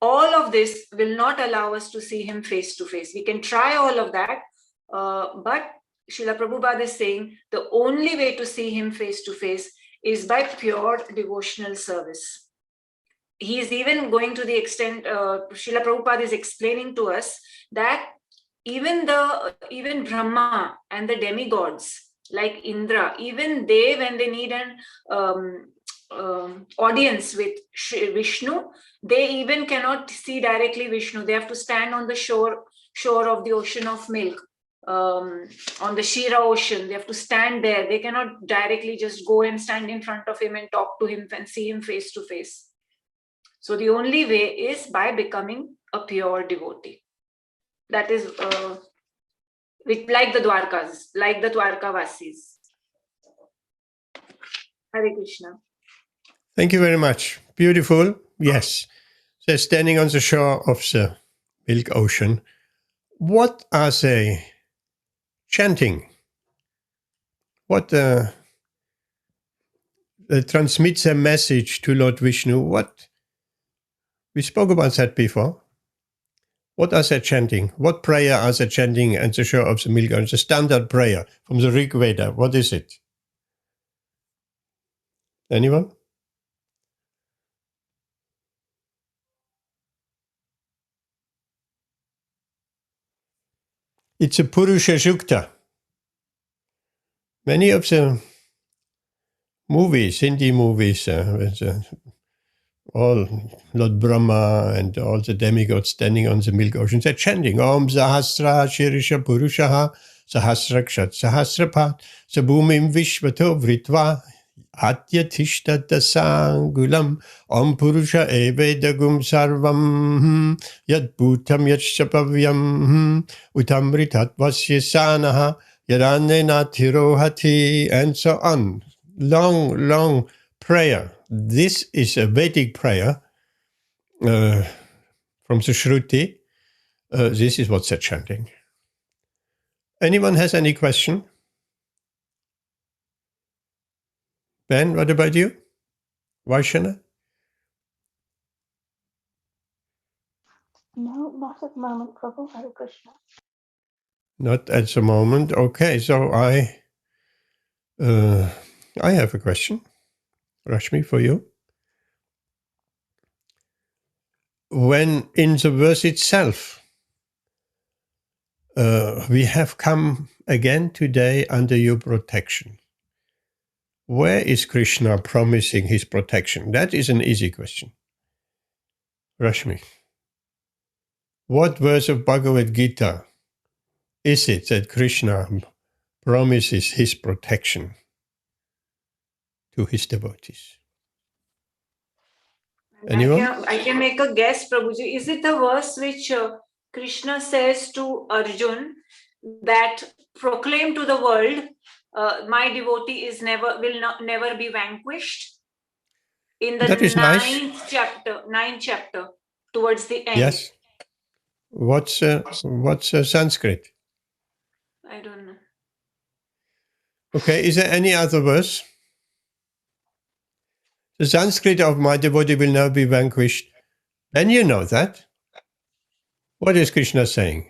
all of this will not allow us to see him face to face. We can try all of that, but Srila Prabhupada is saying the only way to see him face to face is by pure devotional service. He is even going to the extent, Srila Prabhupada is explaining to us that even Brahma and the demigods like Indra, even they, when they need an audience with Vishnu, they even cannot see directly Vishnu. They have to stand on the shore of the ocean of milk, on the Shira ocean. They have to stand there. They cannot directly just go and stand in front of him and talk to him and see him face to face. So the only way is by becoming a pure devotee. That is like the Dwarkas, like the Dwarkavasis. Hare Krishna. Thank you very much. Beautiful. Yes. They're standing on the shore of the Milk Ocean. What are they chanting? What they transmit their message to Lord Vishnu? What? We spoke about that before. What are they chanting? What prayer are they chanting at the shore of the Milk Ocean? The standard prayer from the Rig Veda. What is it? Anyone? It's a Purusha Sukta. Many of the movies, Hindi movies, with all Lord Brahma and all the demigods standing on the Milk Ocean, they're chanting Om Sahasra Shirisha Purushaha Sahasrakshat Sahasrapat Sabhumim Vishvato Vritva Atyatishta Sangulam Om Purusha Evedagum Sarvam Yad Bhutam Yad Utamritat Vasyasanaha Yadanena Tirohati, and so on. Long prayer. This is a Vedic prayer from the Shruti. This is what they're chanting. Anyone has any question? Ben, what about you? Vaishana? No, Not at the moment, Prabhu. Hare Krishna. Not at the moment. Okay, so I have a question, Rashmi, for you. When in the verse itself, we have come again today under your protection. Where is Krishna promising his protection? That is an easy question. Rashmi, what verse of Bhagavad Gita is it that Krishna promises his protection to his devotees? Anyone? I can make a guess, Prabhuji. Is it the verse which Krishna says to Arjun that proclaim to the world, my devotee is never be vanquished? In the That is nice. ninth chapter, towards the end. Yes. What's Sanskrit? I don't know. Okay, is there any other verse? The Sanskrit of my devotee will never be vanquished. And you know that. What is Krishna saying?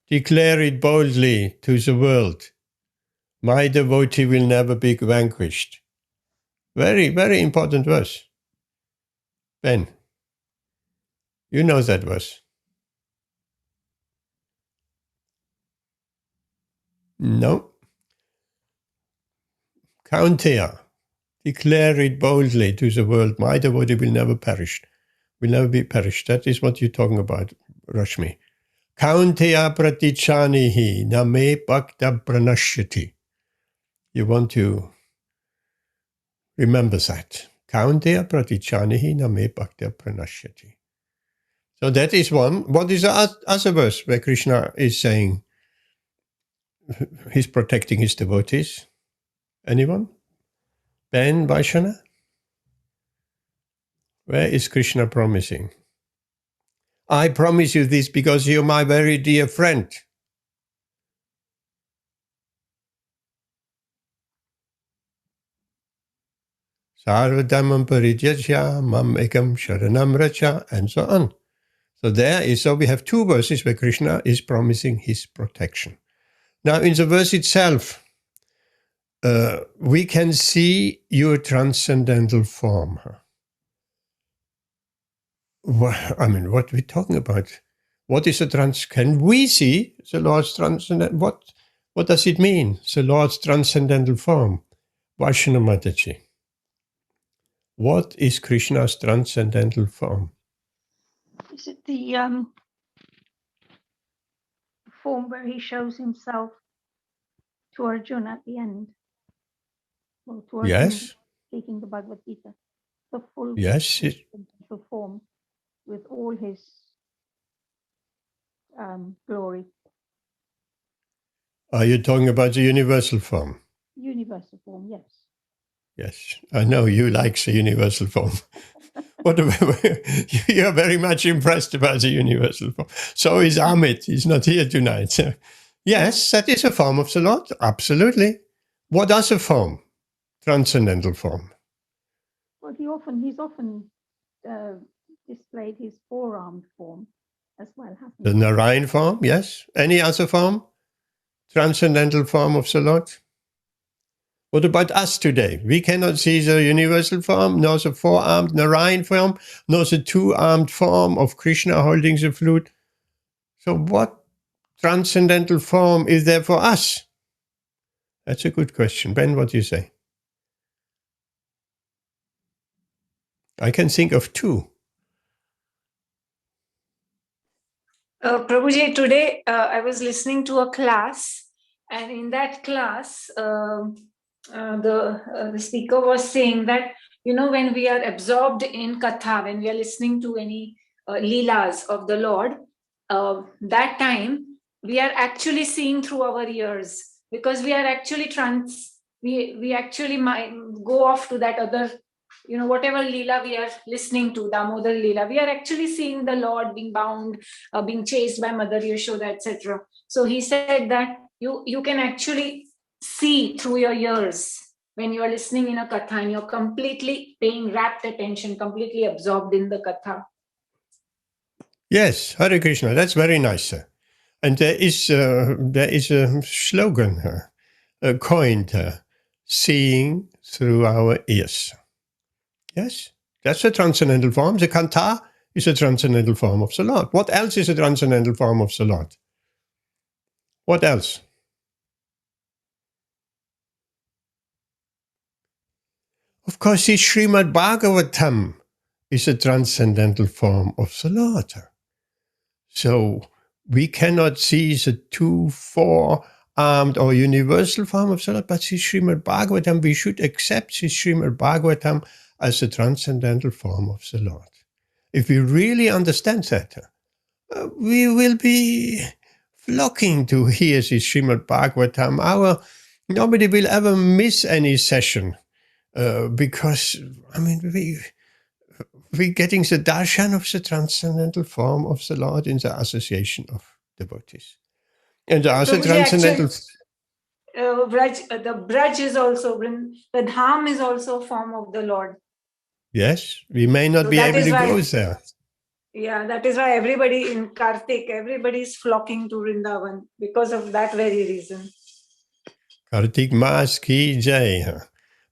Declare it boldly to the world. My devotee will never be vanquished. Very, very important verse. Ben, you know that verse. No. Kaunteya. Declare it boldly to the world. My devotee will never perish. Will never be perished. That is what you're talking about, Rashmi. Kaunteya pratichanihi name bhakta pranashyati. You want to remember that. Kaunteya pratichanihi name bhakta pranashyati. So that is one. What is the other verse where Krishna is saying he's protecting his devotees? Anyone? Ben Vaishana? Where is Krishna promising? I promise you this because you're my very dear friend. Sarvadhamam parijyajya mam ekam sharanam racha, and so on. So we have two verses where Krishna is promising his protection. Now in the verse itself, we can see your transcendental form. I mean, what are we talking about? What is can we see the Lord's transcendental? What does it mean, the Lord's transcendental form? Vaishana Mataji. What is Krishna's transcendental form? Is it the form where he shows himself to Arjuna at the end? Well, to Arjuna, Yes. speaking the Bhagavad Gita. The full Yes. form with all his glory. Are you talking about the universal form? Universal form, yes. Yes. I know you like the universal form. You are very much impressed about the universal form. So is Amit. He's not here tonight. So, yes, that is a form of the Lord. Absolutely. What other form? Transcendental form. Well, he's often displayed his four-armed form as well, hasn't he? The Narayan form, yes. Any other form? Transcendental form of the Lord? What about us today? We cannot see the universal form, nor the four-armed Narayan form, nor the two-armed form of Krishna holding the flute. So what transcendental form is there for us? That's a good question. Ben, what do you say? I can think of two. Prabhuji, today I was listening to a class, and in that class, the speaker was saying that, when we are absorbed in katha, when we are listening to any leelas of the Lord, that time we are actually seeing through our ears, because we are actually we actually might go off to that other, whatever leela we are listening to, Damodar leela, we are actually seeing the Lord being bound, being chased by Mother Yashoda, etc. So he said that you can actually see through your ears when you are listening in a katha and you're completely paying rapt attention, completely absorbed in the katha. Yes, Hare Krishna. That's very nice. And there is a slogan coined, seeing through our ears. Yes, that's a transcendental form. The kanta is a transcendental form of the Lord. What else is a transcendental form of the Lord? What else? Of course, the Śrīmad-Bhāgavatam is a transcendental form of the Lord. So we cannot see the two, four-armed or universal form of the Lord, but the Śrīmad-Bhāgavatam, we should accept the Śrīmad-Bhāgavatam as a transcendental form of the Lord. If we really understand that, we will be flocking to hear the Śrīmad-Bhāgavatam. Nobody will ever miss any session because, I mean, we're getting the darshan of the transcendental form of the Lord in the association of devotees. And the other transcendental... the Braj is also, the Dham is also a form of the Lord. Yes, we may not be able to go there. Yeah, that is why everybody in Kartik, everybody is flocking to Vrindavan because of that very reason. Kartik Maas ki jai.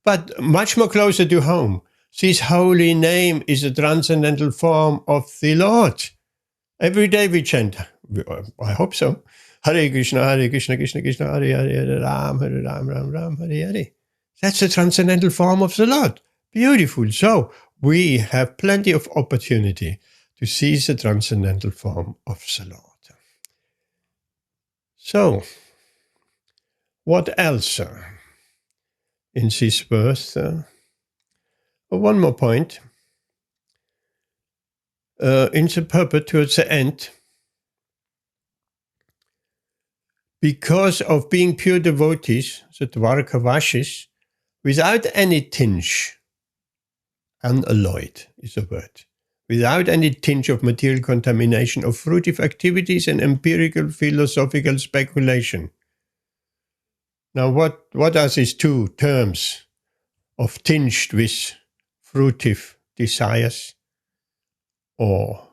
But much more closer to home, this holy name is a transcendental form of the Lord. Every day we chant, I hope so, Hare Krishna, Krishna Krishna, Hare Hare, Ram, Ram, Ram, Hare Hare. That's a transcendental form of the Lord. Beautiful. So we have plenty of opportunity to see the transcendental form of the Lord. So, what else in this verse? One more point. In the purport towards the end, because of being pure devotees, the Dvarkavasis, without any tinge, unalloyed is the word, without any tinge of material contamination, of fruitive activities and empirical philosophical speculation. Now, what are these two terms of tinged with fruitive desires or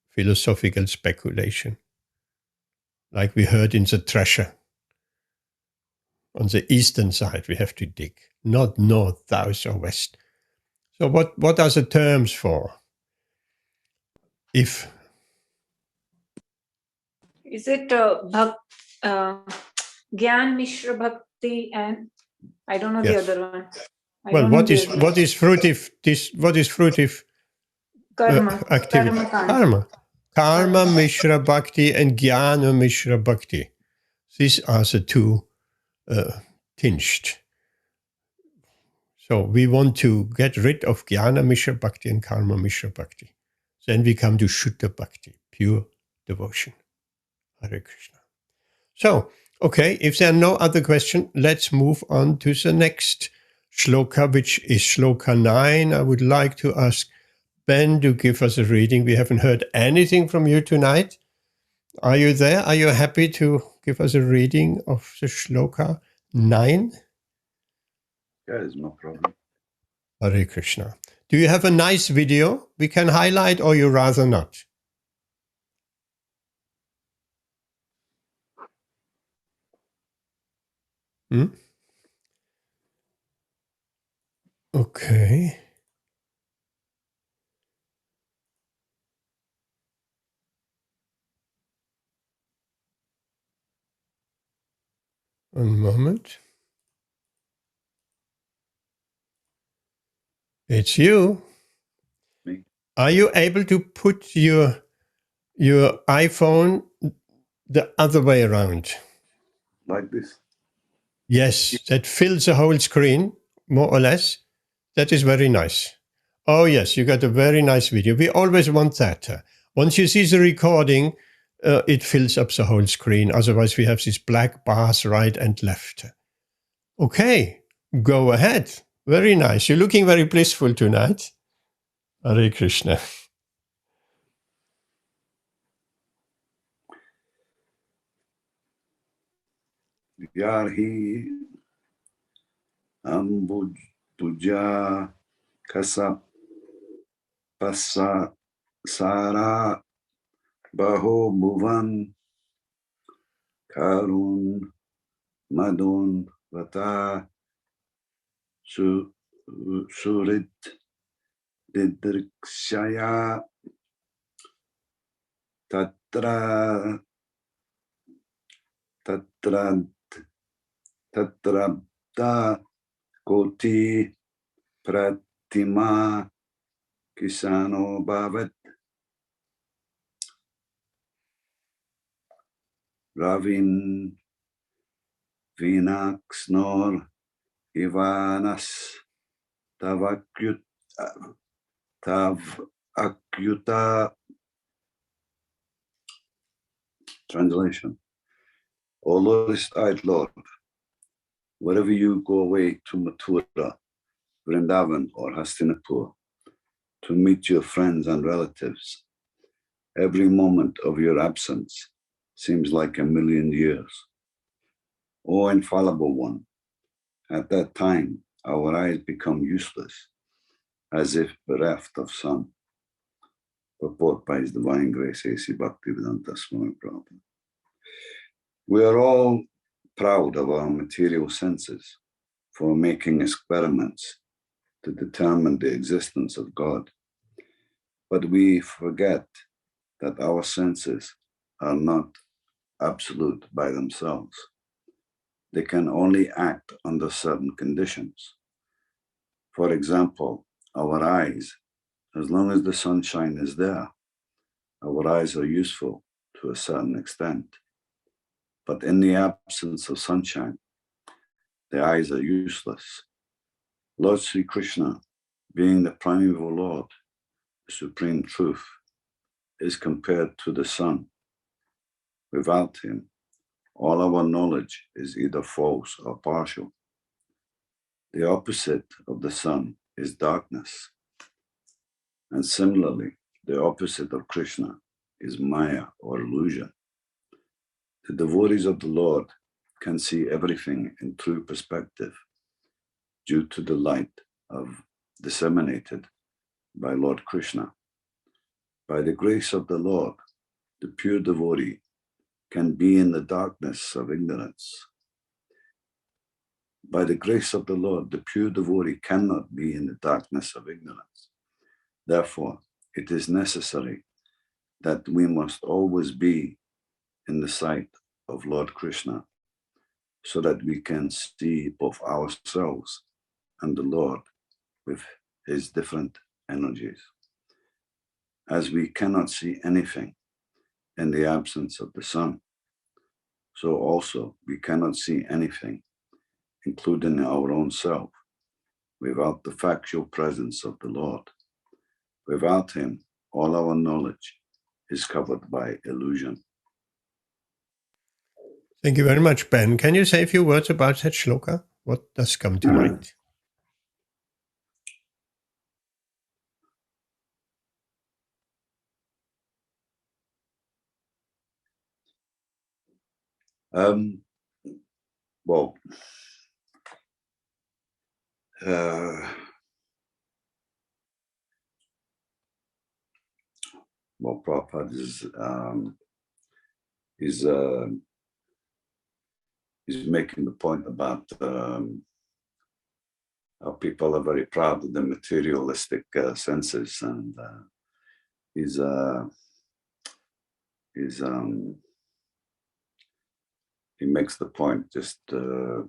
philosophical speculation? Like we heard in the treasure. On the eastern side, we have to dig, not north, south, or west. So what are the terms for? If Is it Gyan Mishra Bhakti and I don't know yes. the other one. Well, what is fruitive? What is fruitive karma activity? Karma Mishra Bhakti and Jnana Mishra Bhakti. These are the two tinged. So we want to get rid of Jnana Mishra Bhakti and Karma Mishra Bhakti. Then we come to Shuddha Bhakti, pure devotion. Hare Krishna. So, okay, if there are no other questions, let's move on to the next shloka, which is shloka 9. I would like to ask Ben to give us a reading. We haven't heard anything from you tonight. Are you there? Are you happy to give us a reading of the shloka 9? Yeah, there's no problem. Hare Krishna. Do you have a nice video we can highlight, or you rather not? Okay. One moment. It's you. Me. Are you able to put your iPhone the other way around? Like this? Yes, that fills the whole screen, more or less. That is very nice. Oh, yes, you got a very nice video. We always want that. Once you see the recording, it fills up the whole screen. Otherwise, we have these black bars right and left. Okay, go ahead. Very nice. You're looking very blissful tonight. Hare Krishna. Vyarhi ambuj puja kasa pasa sara Baho Bhuvan Karun Madun Vata Surit Didrikshaya Tatra Tatrabda Koti Pratima Kisano Bhavat Ravin Vinaksnor Ivanas Tavakyuta. Translation. O lowest-eyed Lord, wherever you go away to Mathura, Vrindavan or Hastinapur to meet your friends and relatives, every moment of your absence seems like 1,000,000 years. O infallible one, at that time our eyes become useless, as if bereft of sun. Purport by His Divine Grace A.C. Bhaktivedanta Swami Prabhupada. We are all proud of our material senses for making experiments to determine the existence of God. But we forget that our senses are not absolute by themselves. They can only act under certain conditions. For example, our eyes, as long as the sunshine is there, our eyes are useful to a certain extent. But in the absence of sunshine, the eyes are useless. Lord Sri Krishna, being the primeval Lord, the supreme truth, is compared to the sun. Without him, all our knowledge is either false or partial. The opposite of the sun is darkness. And similarly, the opposite of Krishna is Maya or illusion. The devotees of the Lord can see everything in true perspective due to the light disseminated by Lord Krishna. By the grace of the Lord, the pure devotee can be in the darkness of ignorance. By the grace of the Lord, the pure devotee cannot be in the darkness of ignorance. Therefore, it is necessary that we must always be in the sight of Lord Krishna so that we can see both ourselves and the Lord with his different energies. As we cannot see anything in the absence of the sun, so also we cannot see anything, including our own self, without the factual presence of the Lord. Without him, all our knowledge is covered by illusion. Thank you very much, Ben. Can you say a few words about that shloka? What does come to mind? Well, Prabhupada is making the point about how people are very proud of the materialistic senses, and he makes the point just to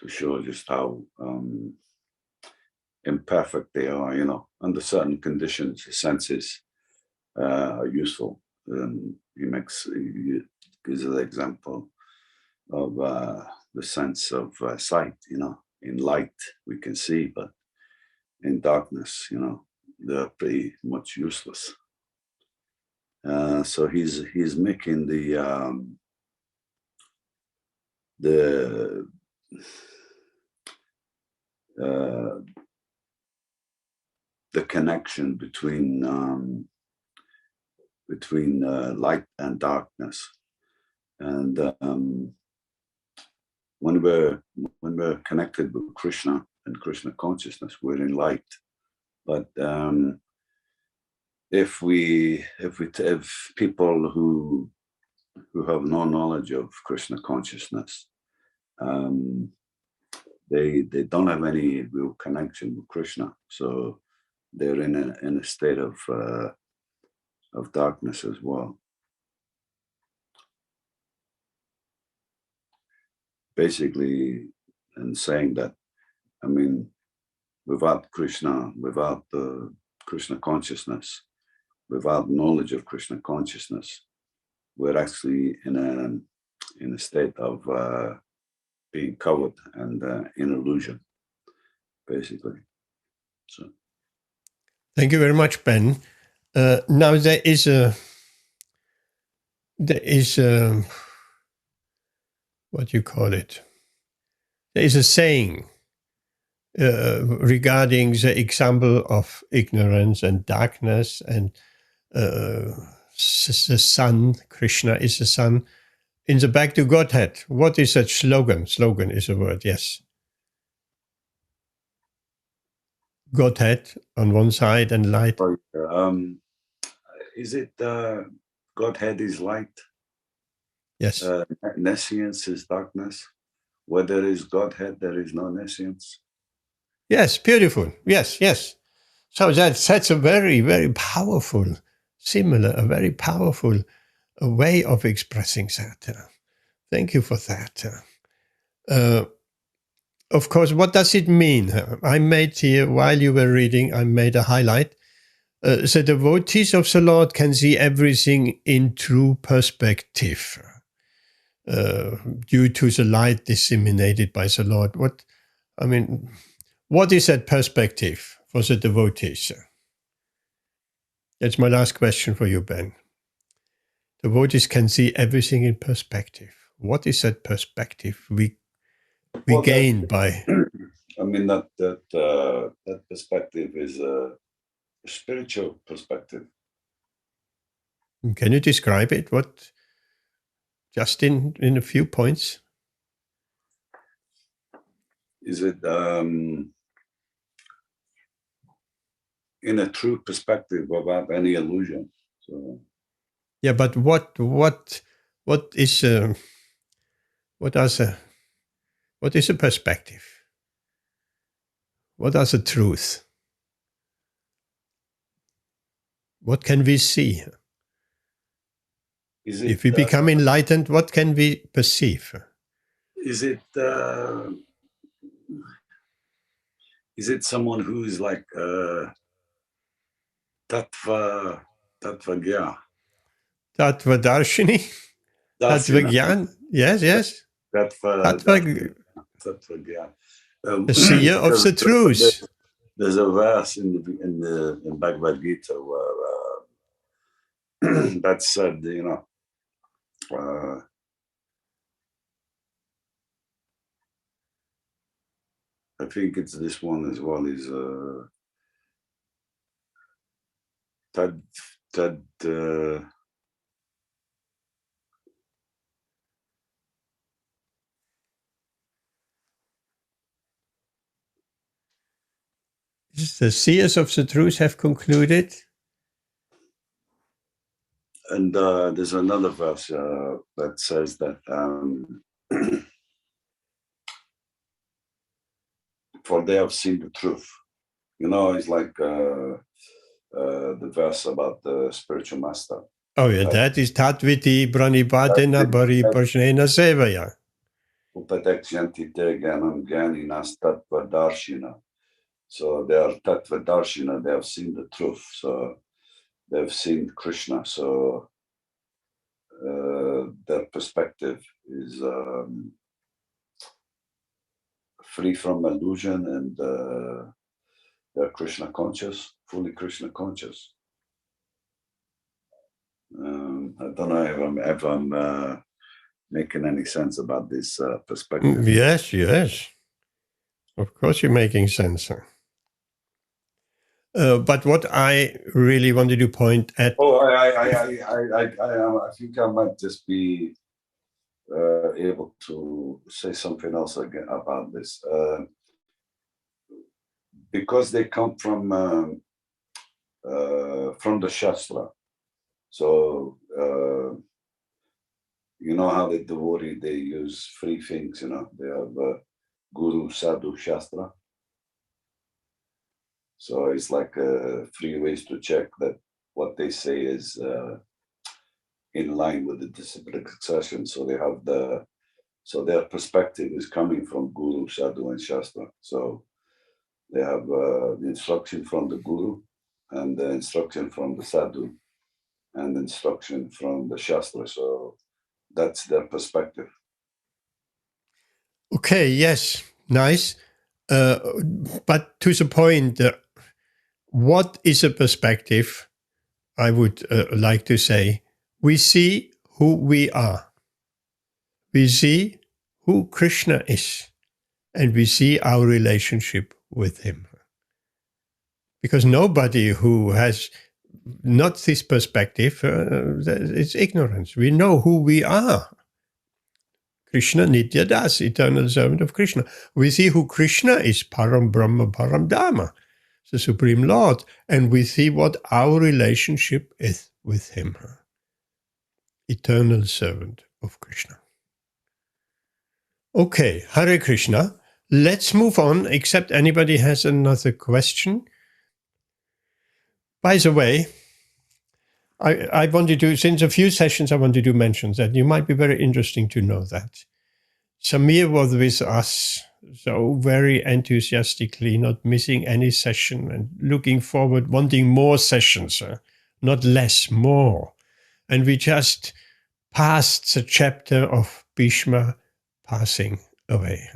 show just how imperfect they are, you know, under certain conditions, the senses are useful. He gives an example of the sense of sight, you know. In light we can see, but in darkness, you know, they're pretty much useless. So he's making the connection between light and darkness, and when we're connected with Krishna and Krishna consciousness, we're in light. But if people who have no knowledge of Krishna consciousness, they don't have any real connection with Krishna, so they're in a state of darkness as well. Basically, and saying that, I mean, without Krishna, without the Krishna consciousness, without knowledge of Krishna consciousness, we're actually in a state of being covered and in illusion, basically. So, thank you very much, Ben. Now there is what do you call it? There is a saying regarding the example of ignorance and darkness, and the sun, Krishna is the sun, in the back to Godhead. What is that slogan? Slogan is a word, yes. Godhead on one side and light. is it Godhead is light? Yes. Nescience is darkness. Where there is Godhead, there is no nescience. Yes, beautiful. Yes, yes. So that's a very, very powerful, a very powerful way of expressing that. Thank you for that. Of course, what does it mean? I made here, while you were reading, I made a highlight. The devotees of the Lord can see everything in true perspective due to the light disseminated by the Lord. What is that perspective for the devotees? That's my last question for you, Ben. Devotees can see everything in perspective. What is that perspective we gain by? I mean, that perspective is a spiritual perspective. Can you describe it? What? Just in a few points. Is it in a true perspective without any illusion? So, yeah, but what is a perspective? What is a truth? What can we see? If we become enlightened, what can we perceive? Is it someone who is like Tattva Gya? Tattva Darshini? Tattva Gyan? Yes. Tattva Gya. The seer of the truth. There's a verse in Bhagavad Gita where that said, I think it's this one as well, is the seers of the truth have concluded. And there's another verse that says that for they have seen the truth. It's like the verse about the spiritual master. Oh yeah, that is Tatviti Pranipatena Bari Prashnena Sevaya. So they are Tattva Darshina, they have seen the truth. So they've seen Krishna. So their perspective is free from illusion, and they're Krishna conscious, fully Krishna conscious. I don't know if I'm making any sense about this perspective. Yes. Of course you're making sense. But what I really wanted to point at... I think I might just be able to say something else again about this. Because they come from from the Shastra. So, you know how the devotee, they use three things, you know, they have Guru, Sadhu, Shastra. So it's like 3 ways to check that what they say is in line with the disciplic succession. So they have so their perspective is coming from Guru, Sadhu, and Shastra. So they have the instruction from the Guru, and the instruction from the Sadhu, and the instruction from the Shastra. So that's their perspective. Okay, yes, nice. But to the point, what is a perspective? I would like to say, we see who we are. We see who Krishna is, and we see our relationship with him. Because nobody who has not this perspective, it's ignorance. We know who we are. Krishna Nitya Das, eternal servant of Krishna. We see who Krishna is, Param Brahma, Param Dharma, the Supreme Lord, and we see what our relationship is with him. Eternal servant of Krishna. Okay, Hare Krishna. Let's move on, except anybody has another question. By the way, I wanted to, since a few sessions I wanted to mention that. You might be very interesting to know that. Samir was with us so very enthusiastically, not missing any session and looking forward, wanting more sessions, not less, more. And we just passed the chapter of Bhishma passing away.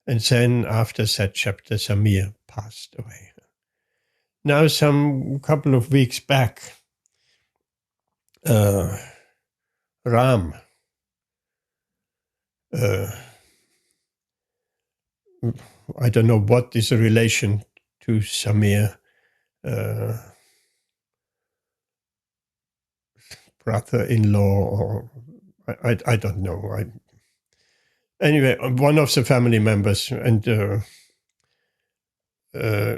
And then after that chapter, Samir passed away. Now, some couple of weeks back, Ram, I don't know what is the relation to Samir, brother-in-law, or I don't know. Anyway, one of the family members, and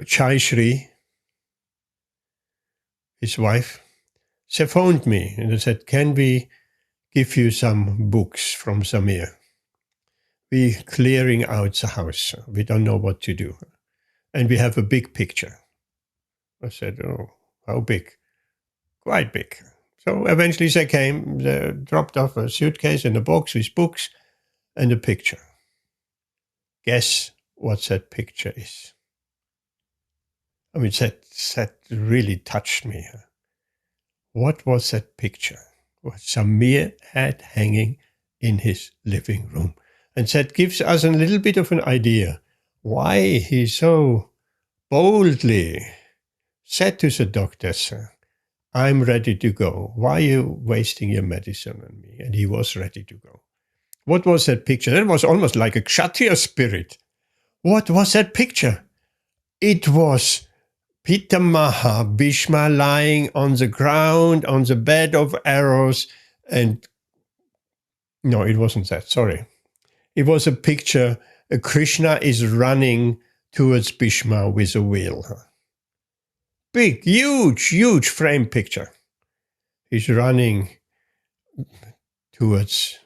Chai Shri, his wife, they phoned me and they said, can we give you some books from Samir? We're clearing out the house. We don't know what to do. And we have a big picture. I said, oh, how big? Quite big. So eventually they came, they dropped off a suitcase and a box with books and a picture. Guess what that picture is? I mean, that really touched me. What was that picture? What Samir had hanging in his living room. And that gives us a little bit of an idea why he so boldly said to the doctors, I'm ready to go. Why are you wasting your medicine on me? And he was ready to go. What was that picture? That was almost like a Kshatriya spirit. What was that picture? It was Pitamaha, Bhishma lying on the ground, on the bed of arrows, and no, it wasn't that, sorry. It was a picture, Krishna is running towards Bhishma with a wheel. Big, huge frame picture. He's running towards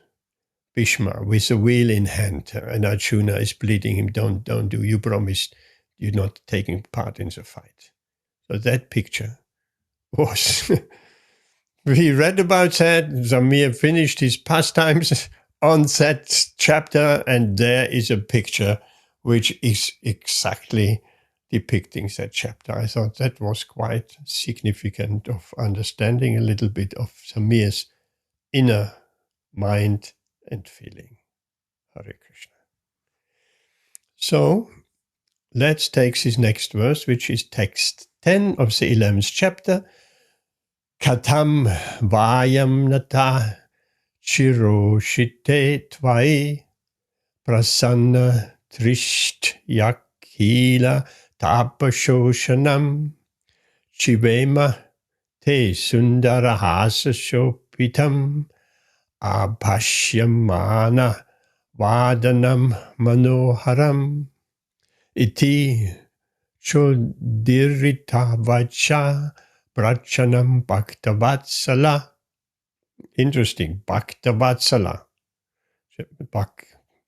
Bhishma with a wheel in hand, and Arjuna is pleading him, don't do, you promised you're not taking part in the fight. So that picture was, we read about that, Samir finished his pastimes on that chapter, and there is a picture which is exactly depicting that chapter. I thought that was quite significant of understanding a little bit of Samir's inner mind and feeling. Hare Krishna. So, let's take this next verse, which is text 10 of the 11th chapter. Katam vayam nata chiro shite tvai prasanna trisht yakila tapashoshanam chivema te sundarahasa shopitam abhashyamana vadanam manoharam iti Chodirita vacha prachanam bhaktavatsala. Interesting, bhaktavatsala.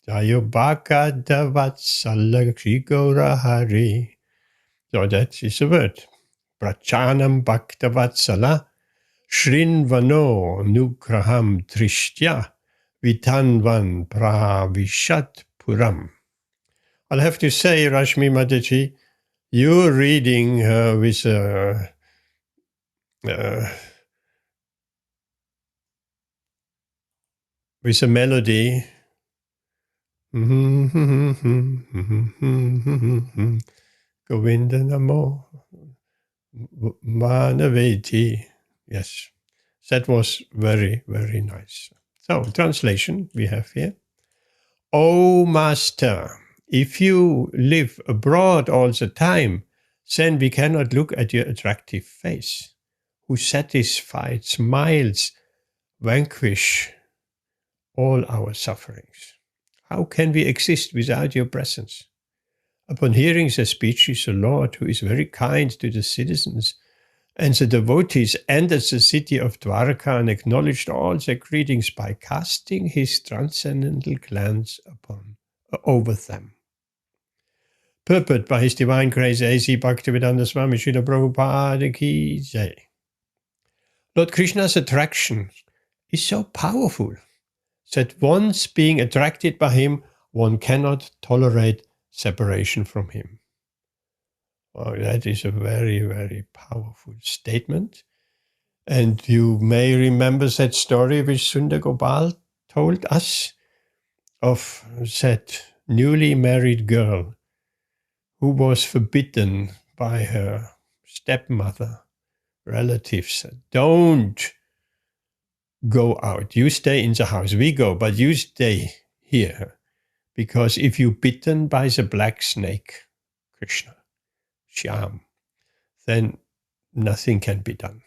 Jayo bhaktavatsala Krigora Hari. So that is a word. Prachanam bhaktavatsala Shrinvano nugraham trishtya vitanvan pravishat puram. I'll have to say, Rashmi Mataji, you're reading with a melody. Govinda Namo Manaveti. Yes, that was very, very nice. So, translation we have here. O Master, if you live abroad all the time, then we cannot look at your attractive face, whose satisfied smiles vanquish all our sufferings. How can we exist without your presence? Upon hearing the speeches, the Lord, who is very kind to the citizens and the devotees, entered the city of Dwarka and acknowledged all their greetings by casting his transcendental glance over them. Purport by His Divine Grace A.C. Bhaktivedanta Swami Srila Prabhupada Ki Jai. Lord Krishna's attraction is so powerful that once being attracted by him, one cannot tolerate separation from him. Oh, that is a very, very powerful statement. And you may remember that story which Sundar Gopal told us of that newly married girl who was forbidden by her stepmother, relatives. Don't go out. You stay in the house. We go, but you stay here. Because if you're bitten by the black snake, Krishna, Shyam, then nothing can be done.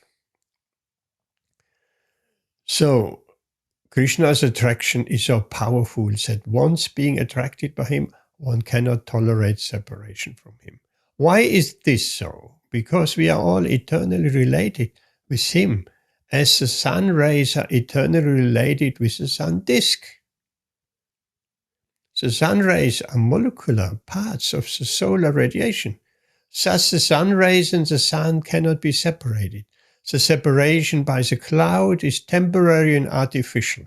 So, Krishna's attraction is so powerful that once being attracted by him, one cannot tolerate separation from him. Why is this so? Because we are all eternally related with him, as the sun rays are eternally related with the sun disk. The sun rays are molecular parts of the solar radiation. Thus the sun rays and the sun cannot be separated. The separation by the cloud is temporary and artificial.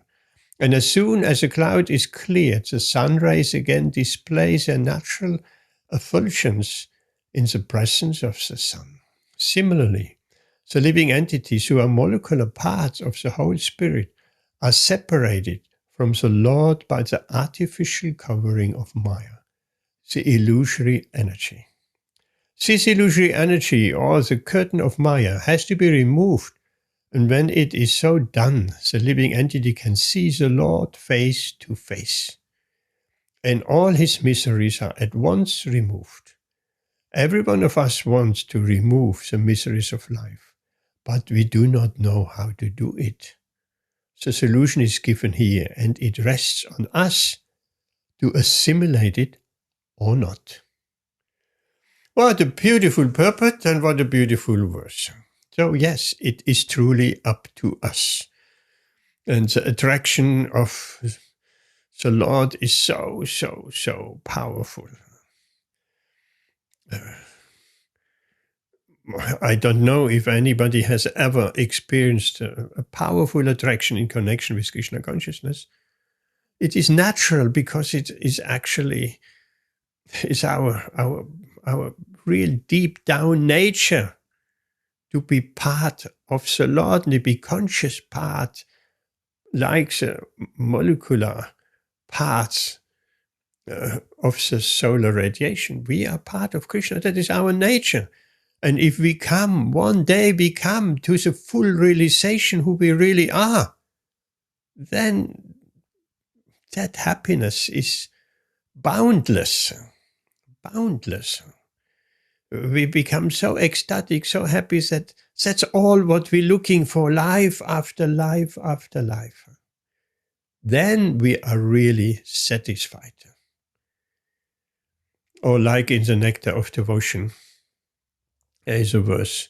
And as soon as the cloud is cleared, the sun rays again display their natural effulgence in the presence of the sun. Similarly, the living entities who are molecular parts of the whole spirit are separated from the Lord by the artificial covering of Maya, the illusory energy. This illusory energy, or the curtain of Maya, has to be removed, and when it is so done, the living entity can see the Lord face to face, and all his miseries are at once removed. Every one of us wants to remove the miseries of life, but we do not know how to do it. The solution is given here, and it rests on us to assimilate it or not. What a beautiful purport and what a beautiful verse. So yes, it is truly up to us. And the attraction of the Lord is so, so, so powerful. I don't know if anybody has ever experienced a powerful attraction in connection with Krishna consciousness. It is natural because it is actually our real deep down nature to be part of the Lord and to be conscious part, like the molecular parts of the solar radiation. We are part of Krishna. That is our nature. And if we one day we come to the full realization who we really are, then that happiness is boundless. Boundless. We become so ecstatic, so happy that that's all what we're looking for, life after life after life. Then we are really satisfied. Or like in the Nectar of Devotion, There is a verse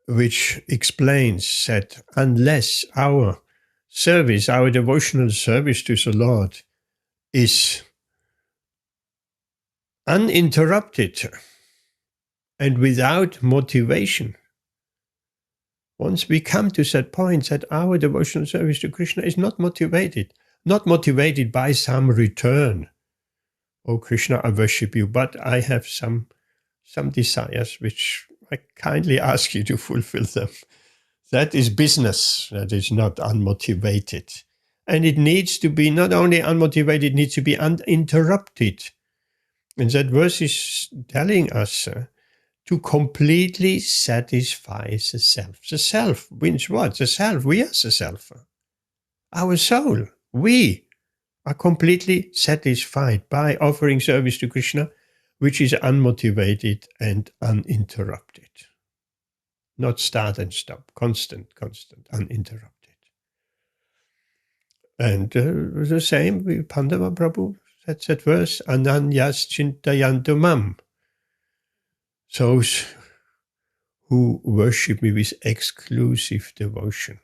which explains that unless our service, our devotional service to the Lord is uninterrupted and without motivation, once we come to that point that our devotional service to Krishna is not motivated by some return. Oh Krishna, I worship you, but I have some desires which I kindly ask you to fulfill them. That is business. That is not unmotivated. And it needs to be not only unmotivated, it needs to be uninterrupted. And that verse is telling us to completely satisfy the self. The self means what? The self, we are the self. Our soul, we are completely satisfied by offering service to Krishna, which is unmotivated and uninterrupted. Not start and stop, constant, uninterrupted. And the same with Pandava Prabhu, that's that verse, Ananyas Chintayantu Mam. Those who worship me with exclusive devotion.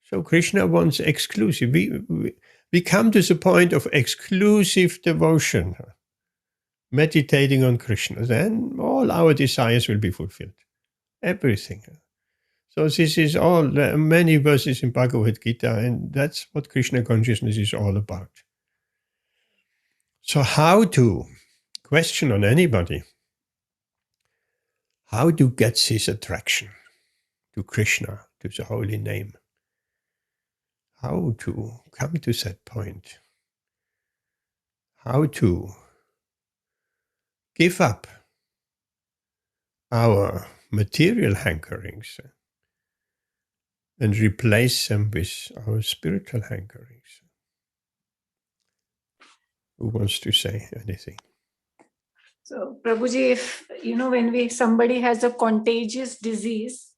So Krishna wants exclusive. We come to the point of exclusive devotion, meditating on Krishna. Then all our desires will be fulfilled. Everything. So this is all, many verses in Bhagavad Gita, and that's what Krishna consciousness is all about. So how to question on anybody, how to get this attraction to Krishna, to the holy name? How to come to that point? How to give up our material hankerings and replace them with our spiritual hankerings? Who wants to say anything? So, Prabhuji, if, when somebody has a contagious disease,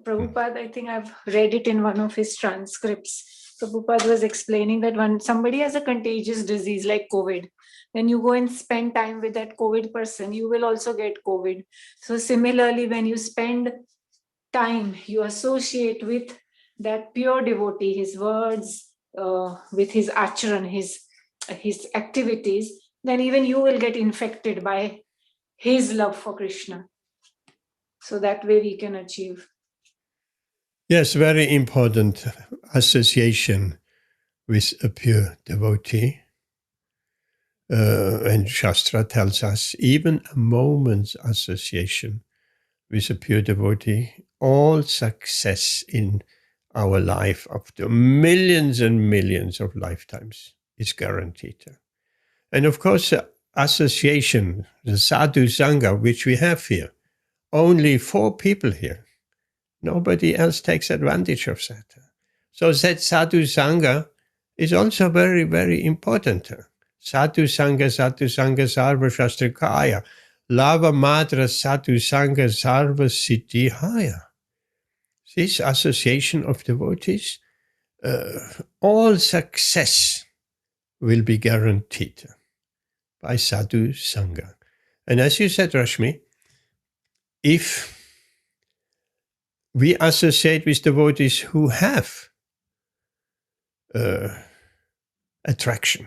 Prabhupada, I think I've read it in one of his transcripts. Prabhupada was explaining that when somebody has a contagious disease like COVID, when you go and spend time with that COVID person, you will also get COVID. So similarly, when you spend time, you associate with that pure devotee, his words, with his acharan, his activities, then even you will get infected by his love for Krishna. So that way we can achieve. Yes, very important association with a pure devotee. And Shastra tells us even a moment's association with a pure devotee, all success in our life after millions and millions of lifetimes is guaranteed. And of course, the association, the sadhu sangha, which we have here, only 4 people here. Nobody else takes advantage of that. So that sadhu sangha is also very, very important. Sadhu sangha sarva shastrikaya. Lava madra sadhu sangha sarva siddhihaya. This association of devotees, all success will be guaranteed by sadhu sangha. And as you said, Rashmi, if we associate with devotees who have attraction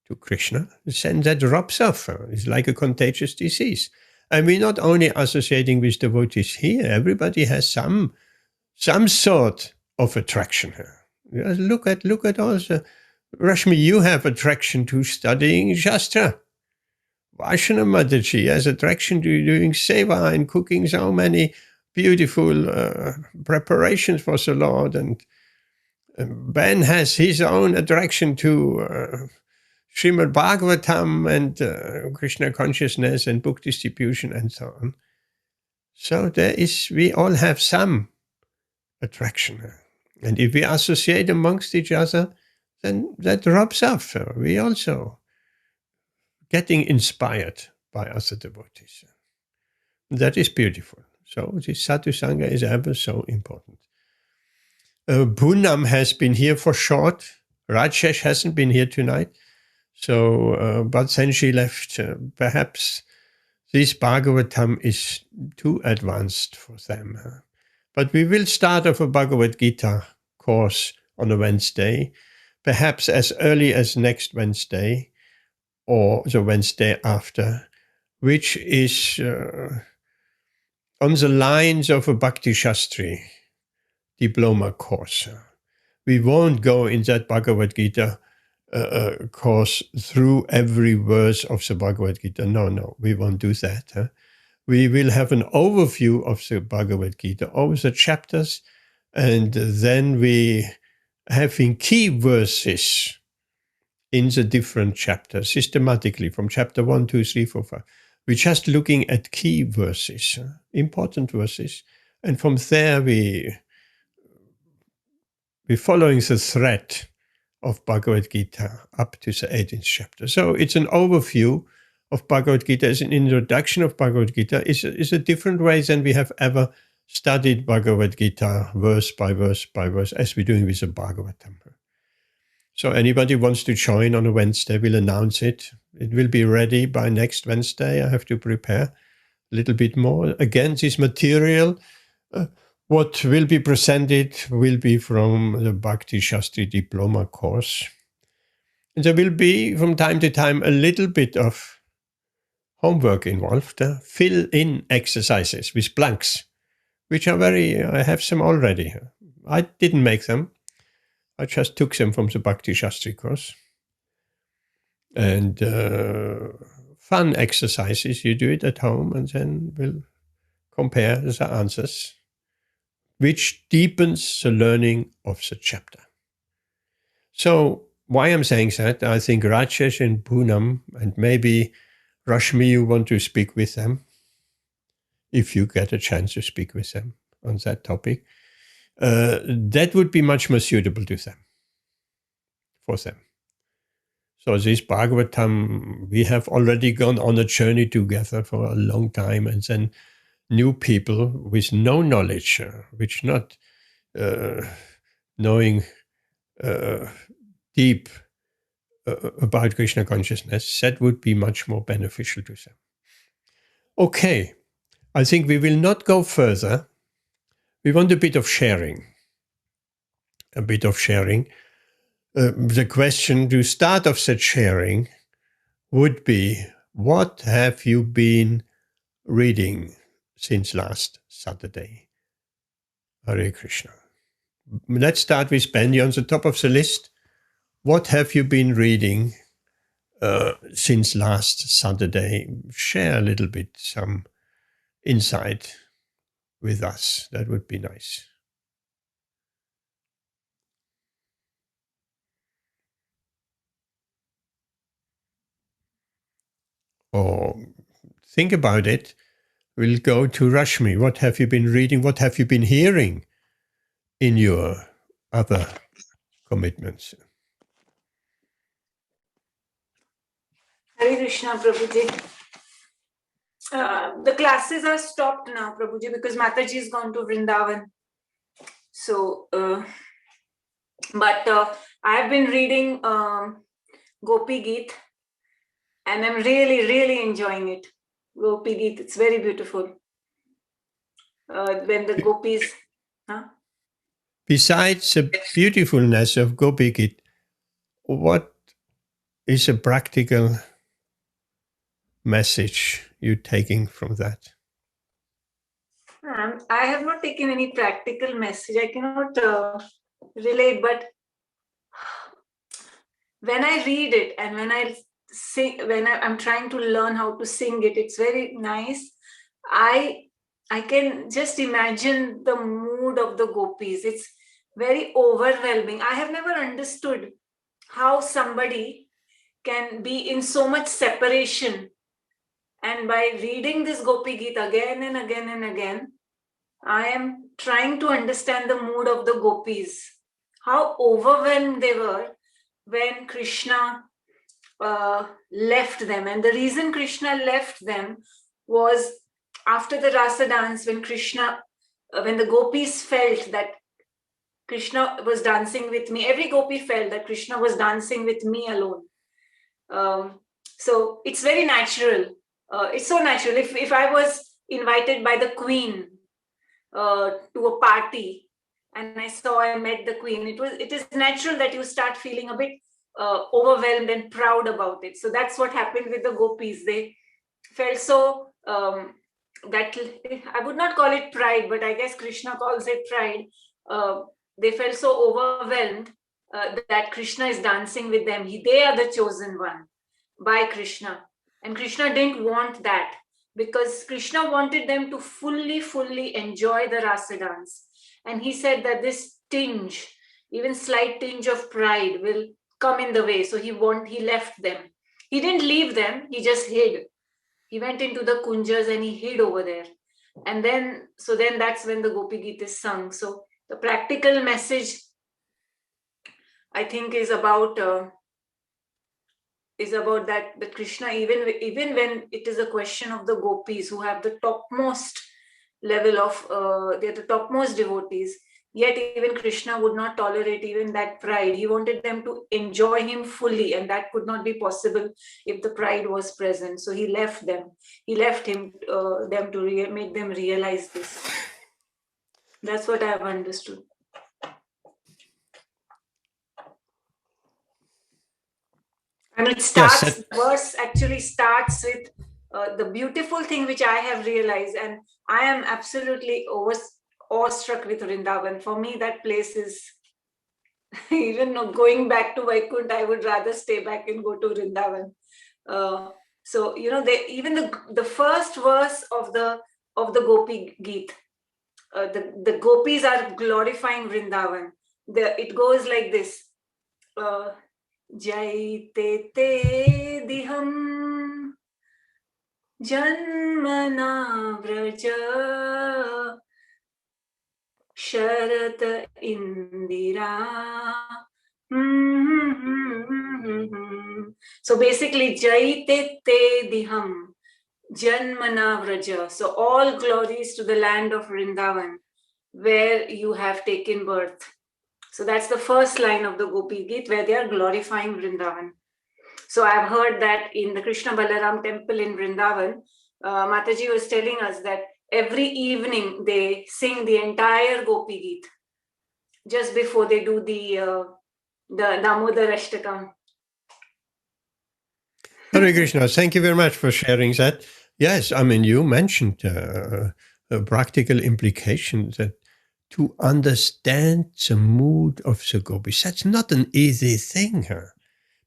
to Krishna, then that drops off. It's like a contagious disease. And we're not only associating with devotees here, everybody has some sort of attraction here. Look at all the... Rashmi, you have attraction to studying Shastra. Vaishana Mataji has attraction to doing seva and cooking so many beautiful preparations for the Lord. And Ben has his own attraction to Śrīmad-Bhāgavatam and Krishna consciousness and book distribution and so on. So we all have some attraction. And if we associate amongst each other, then that drops off. We also getting inspired by other devotees. That is beautiful. So this sadhu sangha is ever so important. Poonam has been here for short. Rajesh hasn't been here tonight. So, but then she left. Perhaps this Bhagavatam is too advanced for them. But we will start off a Bhagavad Gita course on a Wednesday, perhaps as early as next Wednesday or the Wednesday after, which is on the lines of a Bhakti Shastri diploma course. We won't go in that Bhagavad Gita course through every verse of the Bhagavad Gita. No, we won't do that. We will have an overview of the Bhagavad Gita, over the chapters, and then we having key verses in the different chapters, systematically, from chapter 1, 2, 3, 4, 5. We're just looking at key verses, important verses, and from there we're following the thread of Bhagavad Gita up to the 18th chapter. So it's an overview of Bhagavad Gita, it's an introduction of Bhagavad Gita. It's a different way than we have ever studied Bhagavad Gita verse by verse by verse, as we're doing with the Bhagavatam. So anybody wants to join on a Wednesday, we'll announce it. It will be ready by next Wednesday. I have to prepare a little bit more. Again, this material, what will be presented will be from the Bhakti Shastri Diploma course. And there will be, from time to time, a little bit of homework involved. Fill-in exercises with blanks, which are I have some already. I didn't make them. I just took them from the Bhakti Shastri course. And fun exercises. You do it at home and then we'll compare the answers, which deepens the learning of the chapter. So why I'm saying that, I think Rajesh and Poonam and maybe Rashmi, you want to speak with them, if you get a chance to speak with them on that topic. That would be much more suitable to them, for them. So this Bhagavatam, we have already gone on a journey together for a long time, and then new people with no knowledge, which not knowing deep about Krishna consciousness, that would be much more beneficial to them. Okay, I think we will not go further. We want a bit of sharing. The question to start off that sharing would be, what have you been reading since last Saturday? Hare Krishna. Let's start with Ben. You're on the top of the list. What have you been reading since last Saturday? Share a little bit, some insight with us. That would be nice. Or think about it. We'll go to Rashmi. What have you been reading? What have you been hearing in your other commitments? Hare Krishna, Prabhuji. The classes are stopped now, Prabhuji, because Mataji has gone to Vrindavan. So, but I have been reading Gopi Geet, and I'm really, really enjoying it. Gopi Geet, it's very beautiful. When the gopis... Besides the beautifulness of Gopi Geet, what is a practical message you're taking from that? I have not taken any practical message. I cannot relate, but when I read it and when I sing, when I'm trying to learn how to sing it, it's very nice. I can just imagine the mood of the gopis. It's very overwhelming. I have never understood how somebody can be in so much separation. And by reading this Gopi Geet again and again and again, I am trying to understand the mood of the gopis, how overwhelmed they were when Krishna left them. And the reason Krishna left them was after the Rasa dance, when the gopis felt that Krishna was dancing with me, every gopi felt that Krishna was dancing with me alone. So it's very natural It's so natural. If I was invited by the Queen to a party and I met the Queen, it is natural that you start feeling a bit overwhelmed and proud about it. So that's what happened with the gopis. They felt so that I would not call it pride, but I guess Krishna calls it pride. They felt so overwhelmed that Krishna is dancing with them. They are the chosen one by Krishna. And Krishna didn't want that, because Krishna wanted them to fully enjoy the rasa dance. And he said that this tinge, even slight tinge of pride, will come in the way. So he left them. He didn't leave them, he just hid. He went into the kunjas and he hid over there. And then that's when the Gopi Geet is sung. So the practical message, I think, is about that Krishna, even when it is a question of the gopis who have the topmost level of, they're the topmost devotees, yet even Krishna would not tolerate even that pride. He wanted them to enjoy him fully, and that could not be possible if the pride was present. So he left them. He left them to make them realize this. That's what I have understood. And it starts, Yes, the verse actually starts with the beautiful thing which I have realized, and I am absolutely awestruck with Vrindavan. For me, that place is, even going back to Vaikuntha, I would rather stay back and go to Vrindavan. So, even the first verse of the Gopi Geet, the gopis are glorifying Vrindavan. It goes like this. Jaite te diham janmana vraja sharat indira. So basically, jaite te diham janmana vraja. So all glories to the land of Vrindavan, where you have taken birth. So that's the first line of the Gopi Geet, where they are glorifying Vrindavan. So I've heard that in the Krishna Balaram temple in Vrindavan, Mataji was telling us that every evening they sing the entire Gopi Geet just before they do the Damodarastakam. Hare Krishna, thank you very much for sharing that. Yes, I mean, you mentioned a practical implication that to understand the mood of the gopis, that's not an easy thing,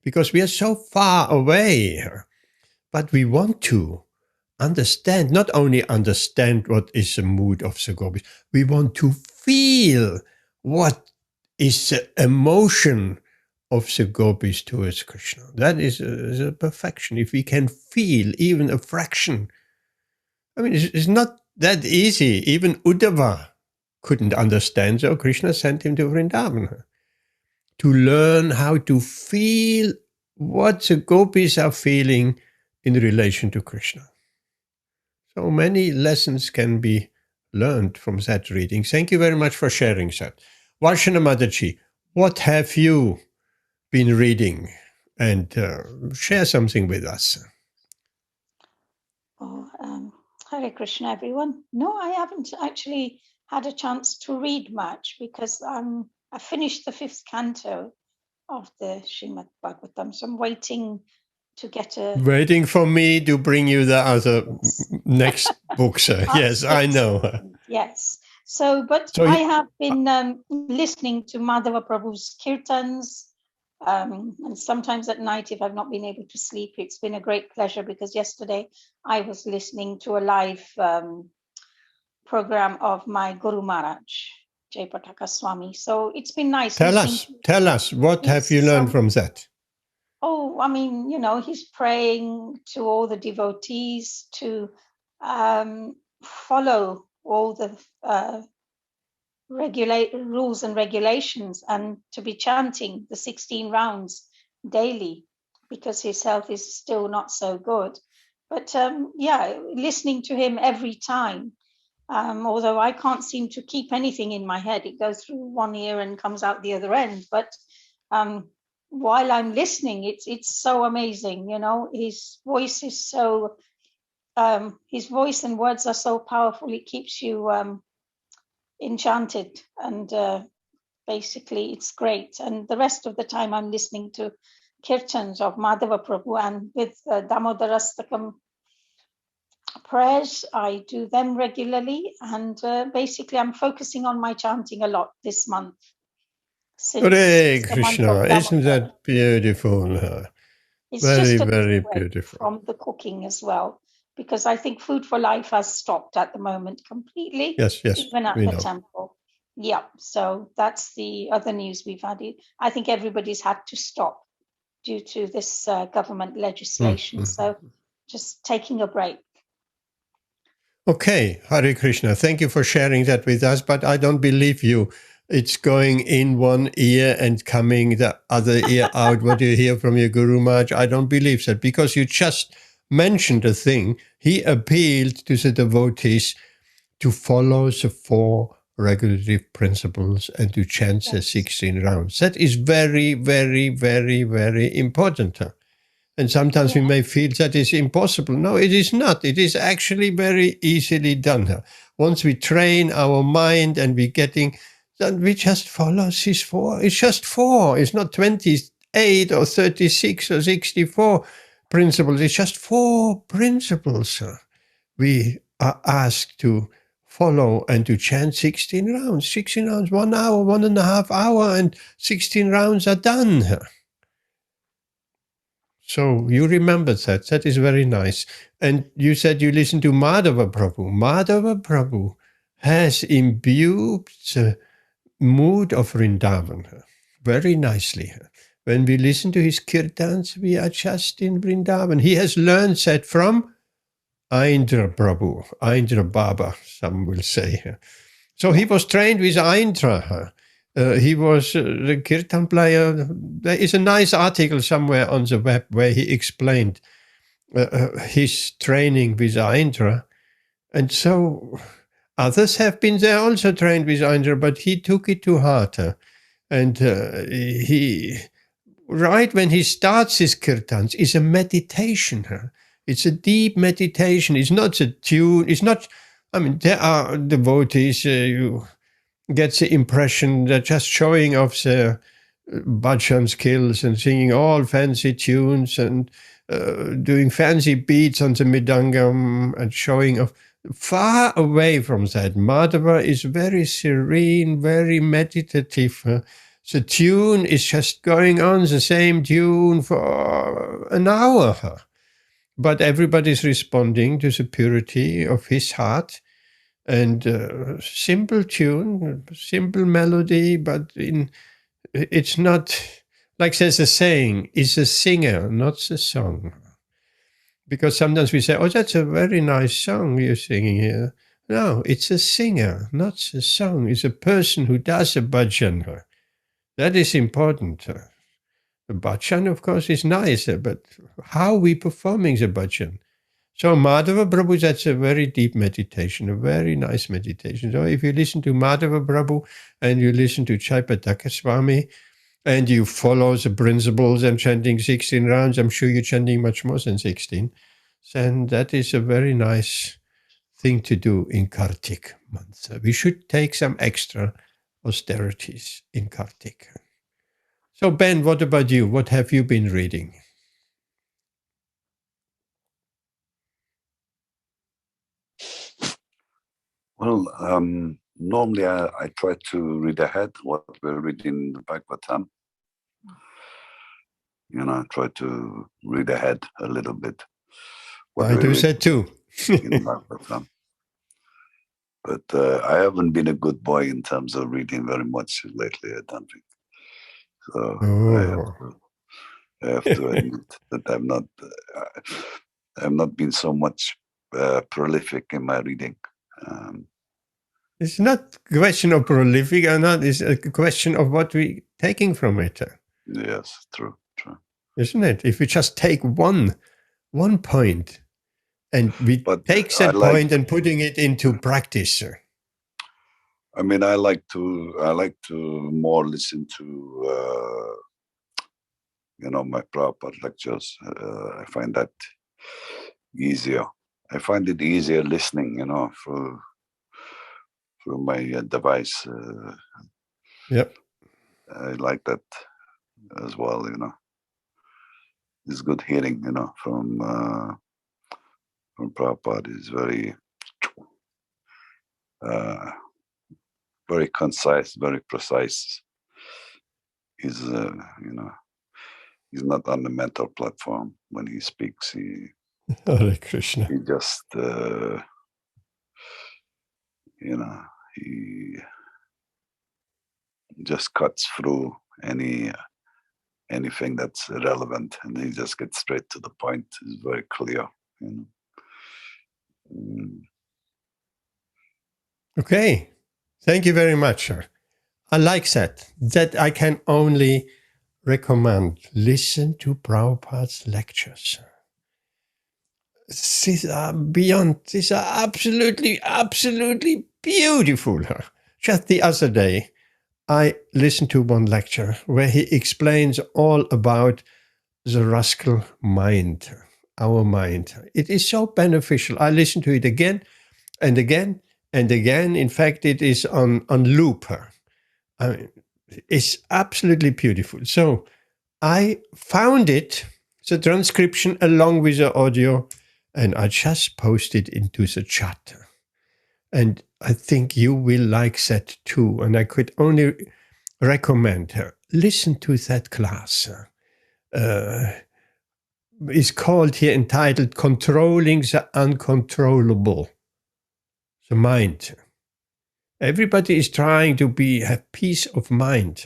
because we are so far away. But we want to understand, not only understand what is the mood of the gopis, we want to feel what is the emotion of the gopis towards Krishna. That is a perfection. If we can feel even a fraction, I mean, it's not that easy. Even Uddhava couldn't understand, so Krishna sent him to Vrindavan to learn how to feel what the gopis are feeling in relation to Krishna. So many lessons can be learned from that reading. Thank you very much for sharing that. Varshana Mataji, what have you been reading? And share something with us. Hare Krishna, everyone. No, I haven't actually had a chance to read much because I finished the 5th canto of the Śrīmad-Bhāgavatam, so I'm waiting to get Waiting for me to bring you the other next books. Yes, I know. Yes. So I have been listening to Madhava Prabhu's Kirtans, and sometimes at night, if I've not been able to sleep, it's been a great pleasure because yesterday I was listening to a live program of my Guru Maharaj, Jayapataka Swami. So it's been nice. Tell us, what have you learned from that? Oh, I mean, he's praying to all the devotees to follow all the rules and regulations and to be chanting the 16 rounds daily because his health is still not so good. But listening to him every time, although I can't seem to keep anything in my head, it goes through one ear and comes out the other end. But while I'm listening, it's so amazing, his voice is so his voice and words are so powerful, it keeps you enchanted, and basically it's great. And the rest of the time I'm listening to Kirtans of Madhava Prabhu, and with Damodarastakam prayers, I do them regularly, and basically I'm focusing on my chanting a lot this month. Hare It's the month Krishna, of isn't Damodar. that beautiful? It's Very, just a very break beautiful. from the cooking as well, because I think Food for Life has stopped at the moment completely, Yes, even at we the know. temple. Yeah, so that's the other news we've had. I think everybody's had to stop due to this government legislation. So just taking a break. Okay, Hare Krishna, thank you for sharing that with us, but I don't believe you. It's going in one ear and coming the other ear out. What you hear from your Guru Maharaj, I don't believe that, because you just mentioned a thing. He appealed to the devotees to follow the 4 regulative principles and to chant the 16 rounds. That is very, very, very, very important. And sometimes we may feel that is impossible. No, it is not. It is actually very easily done. Once we train our mind and then we just follow these 4. It's just 4. It's not 28 or 36 or 64 principles. It's just 4 principles. We are asked to follow and to chant 16 rounds. 16 rounds, 1 hour, 1.5 hours, and 16 rounds are done. So you remembered that. That is very nice. And you said you listened to Madhava Prabhu. Madhava Prabhu has imbued the mood of Vrindavan very nicely. When we listen to his kirtans, we are just in Vrindavan. He has learned that from Aindra Prabhu, Aindra Baba, some will say. So he was trained with Aindra. He was the kirtan player. There is a nice article somewhere on the web where he explained his training with Aindra. And so others have been there also trained with Aindra, but he took it to heart. And he, right when he starts his kirtans, is a meditation. It's a deep meditation. It's not a tune. It's not, I mean, there are devotees, you get the impression they're just showing off their bhajan skills and singing all fancy tunes and doing fancy beats on the midangam and showing off. Far away from that. Madhava is very serene, very meditative. The tune is just going on, the same tune for an hour. But everybody's responding to the purity of his heart. And simple tune, simple melody, but it's not, like there's a saying, it's a singer, not the song. Because sometimes we say, oh, that's a very nice song you're singing here. No, it's a singer, not the song. It's a person who does a bhajan. That is important. The bhajan, of course, is nice, but how are we performing the bhajan? So Madhava Prabhu, that's a very deep meditation, a very nice meditation. So if you listen to Madhava Prabhu and you listen to Chaitanya Swami and you follow the principles and chanting 16 rounds, I'm sure you're chanting much more than 16, then that is a very nice thing to do in Kartik month. We should take some extra austerities in Kartik. So Ben, what about you? What have you been reading? Well, normally I try to read ahead what we're reading in the Bhagavatam. You know, I try to read ahead a little bit. I do that too. In Bhagavatam. But I haven't been a good boy in terms of reading very much lately, I don't think. So I have to admit that I've not been so much prolific in my reading. It's not a question of prolific or not. It's a question of what we're taking from it. Yes, true. Isn't it? If we just take one point and we take that point and putting it into practice. I mean, I like to more listen to my Prabhupada lectures. I find that easier I find it easier listening, through my device. Yep. I like that as well, It's good hearing, from Prabhupada. Is very, very concise, very precise. He's, he's not on the mental platform when he speaks. Hare Krishna. He just, he just cuts through anything that's relevant, and he just gets straight to the point. It's very clear, Okay. Thank you very much, sir. I like that. That I can only recommend. Listen to Prabhupada's lectures. These are beyond, these are absolutely, absolutely beautiful. Just the other day, I listened to one lecture where he explains all about the rascal mind, our mind. It is so beneficial. I listened to it again and again and again. In fact, it is on loop. I mean, it's absolutely beautiful. So I found it, the transcription along with the audio, and I just posted into the chat. And I think you will like that too. And I could only recommend her. Listen to that class. It's called here, entitled Controlling the Uncontrollable, the Mind. Everybody is trying to have peace of mind.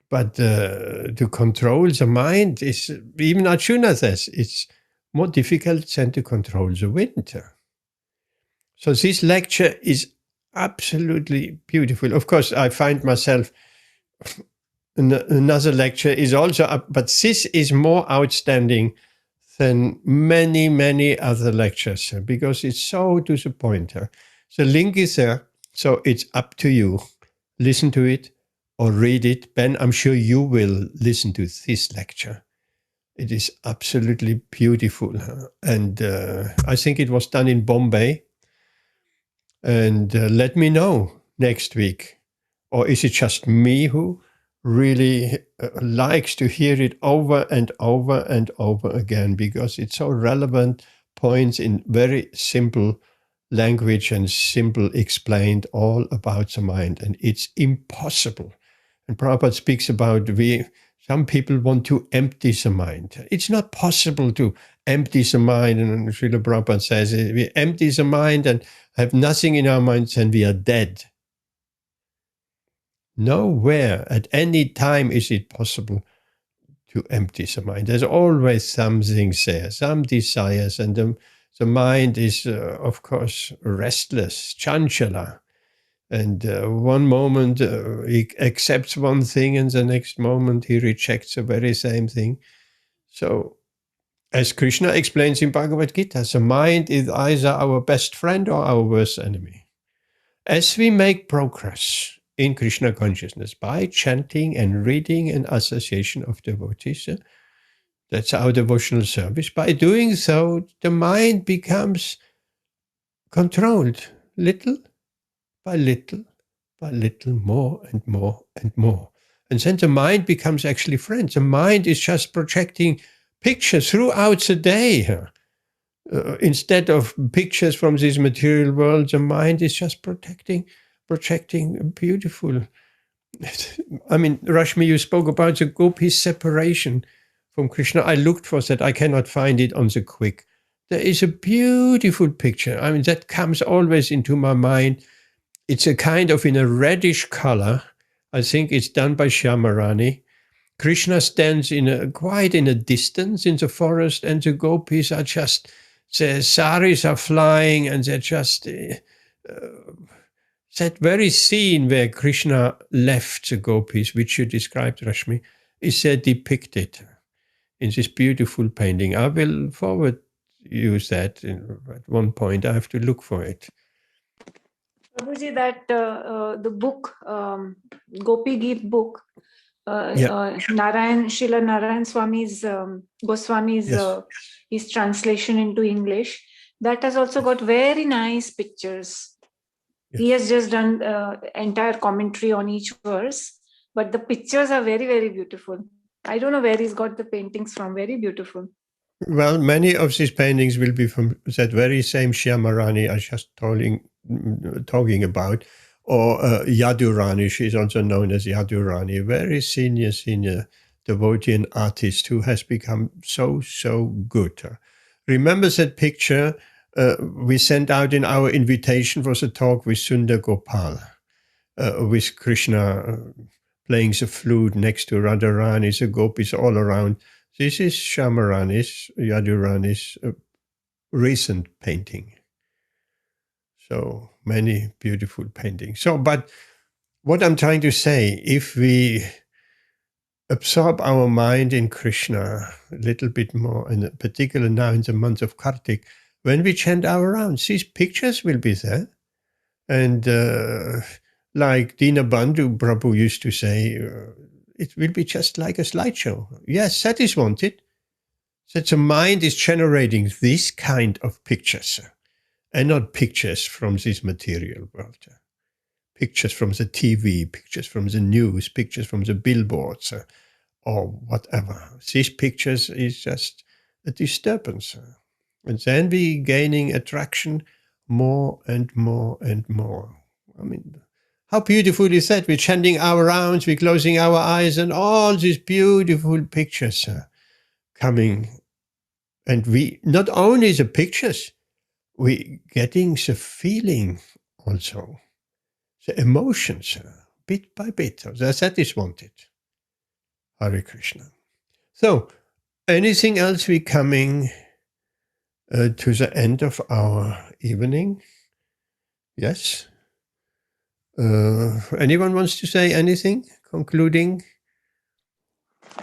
But to control the mind is, even Arjuna says, it's more difficult than to control the wind. So this lecture is absolutely beautiful. Of course, I find myself, another lecture is also, but this is more outstanding than many, many other lectures because it's so to the point. The link is there, so it's up to you. Listen to it or read it. Ben, I'm sure you will listen to this lecture. It is absolutely beautiful. And I think it was done in Bombay. And let me know next week. Or is it just me who really likes to hear it over and over and over again? Because it's so relevant points in very simple language and simple explained all about the mind. And it's impossible. And Prabhupada speaks about some people want to empty the mind. It's not possible to empty the mind. And Srila Prabhupada says, if we empty the mind and have nothing in our minds, then we are dead. Nowhere at any time is it possible to empty the mind. There's always something there, some desires, and the mind is, of course, restless, chanchala. And one moment he accepts one thing, and the next moment he rejects the very same thing. So, as Krishna explains in Bhagavad Gita, the mind is either our best friend or our worst enemy. As we make progress in Krishna consciousness by chanting and reading and association of devotees, that's our devotional service. By doing so, the mind becomes controlled little by little, more and more and more. And then the mind becomes actually friend. The mind is just projecting pictures throughout the day. Instead of pictures from this material world, the mind is just projecting beautiful. I mean, Rashmi, you spoke about the gopis' separation from Krishna. I looked for that. I cannot find it on the quick. There is a beautiful picture. I mean, that comes always into my mind. It's a kind of in a reddish color. I think it's done by Shyamarani. Krishna stands quite in a distance in the forest, and the gopis are just, their saris are flying, and they're just, that very scene where Krishna left the gopis, which you described, Rashmi, is depicted in this beautiful painting. I will forward you that at one point. I have to look for it. Prabhuji, that the book, Gopi Geet book, Srila Narayan Swami's Goswami's Yes. his translation into English. That has also got very nice pictures. He has just done entire commentary on each verse, but the pictures are very, very beautiful. I don't know where he's got the paintings from. Very beautiful. Well, many of these paintings will be from that very same Shyamarani I was just talking about, or Yadurani. She's also known as Yadurani, a very senior devotee and artist who has become so good. Remember that picture we sent out in our invitation for the talk with Sundar Gopal, with Krishna playing the flute next to Radharani, the gopis all around. This is Shyamarani's, Yadurani's recent painting. So many beautiful paintings. So, but what I'm trying to say, if we absorb our mind in Krishna a little bit more, and particularly now in the month of Kartik, when we chant our rounds, these pictures will be there. And like Dina Bandhu Prabhu used to say, it will be just like a slideshow. Yes, that is wanted. That the mind is generating this kind of pictures, and not pictures from this material world. Pictures from the TV, pictures from the news, pictures from the billboards, or whatever. These pictures is just a disturbance. And then we gaining attraction more and more and more. I mean, how beautiful is that? We're chanting our rounds, we're closing our eyes, and all these beautiful pictures coming. And we, not only the pictures, we getting the feeling also, the emotions, bit by bit. That is wanted. Hare Krishna. So, anything else we coming to the end of our evening? Yes? Anyone wants to say anything? Concluding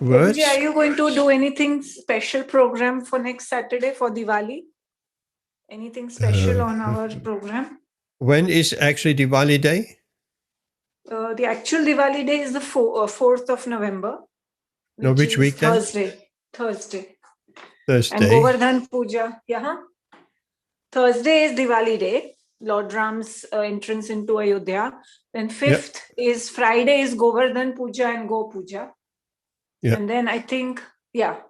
words? Are you going to do anything special program for next Saturday for Diwali? Anything special on our program? When is actually Diwali day? The actual Diwali day is the 4th of November. Which week then? Thursday. Thursday. And Govardhan Puja. Yeah. Thursday is Diwali day, Lord Ram's entrance into Ayodhya. Then 5th is Friday is Govardhan Puja and Go Puja. Yeah. And then I think, yeah.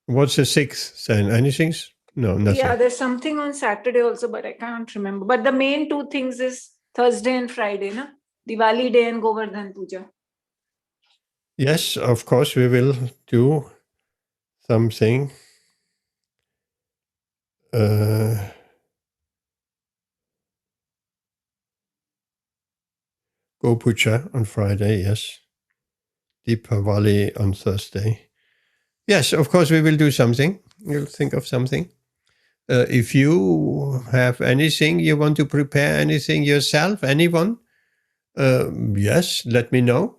What's the 6th then? Anything? No, nothing. Yeah, there's something on Saturday also, but I can't remember. But the main two things is Thursday and Friday, na? Diwali day and Govardhan Puja. Yes, of course, we will do something. Go Puja on Friday, yes. Deepavali on Thursday. Yes, of course, we will do something. We'll think of something. If you have anything you want to prepare, anything yourself, anyone, yes, let me know.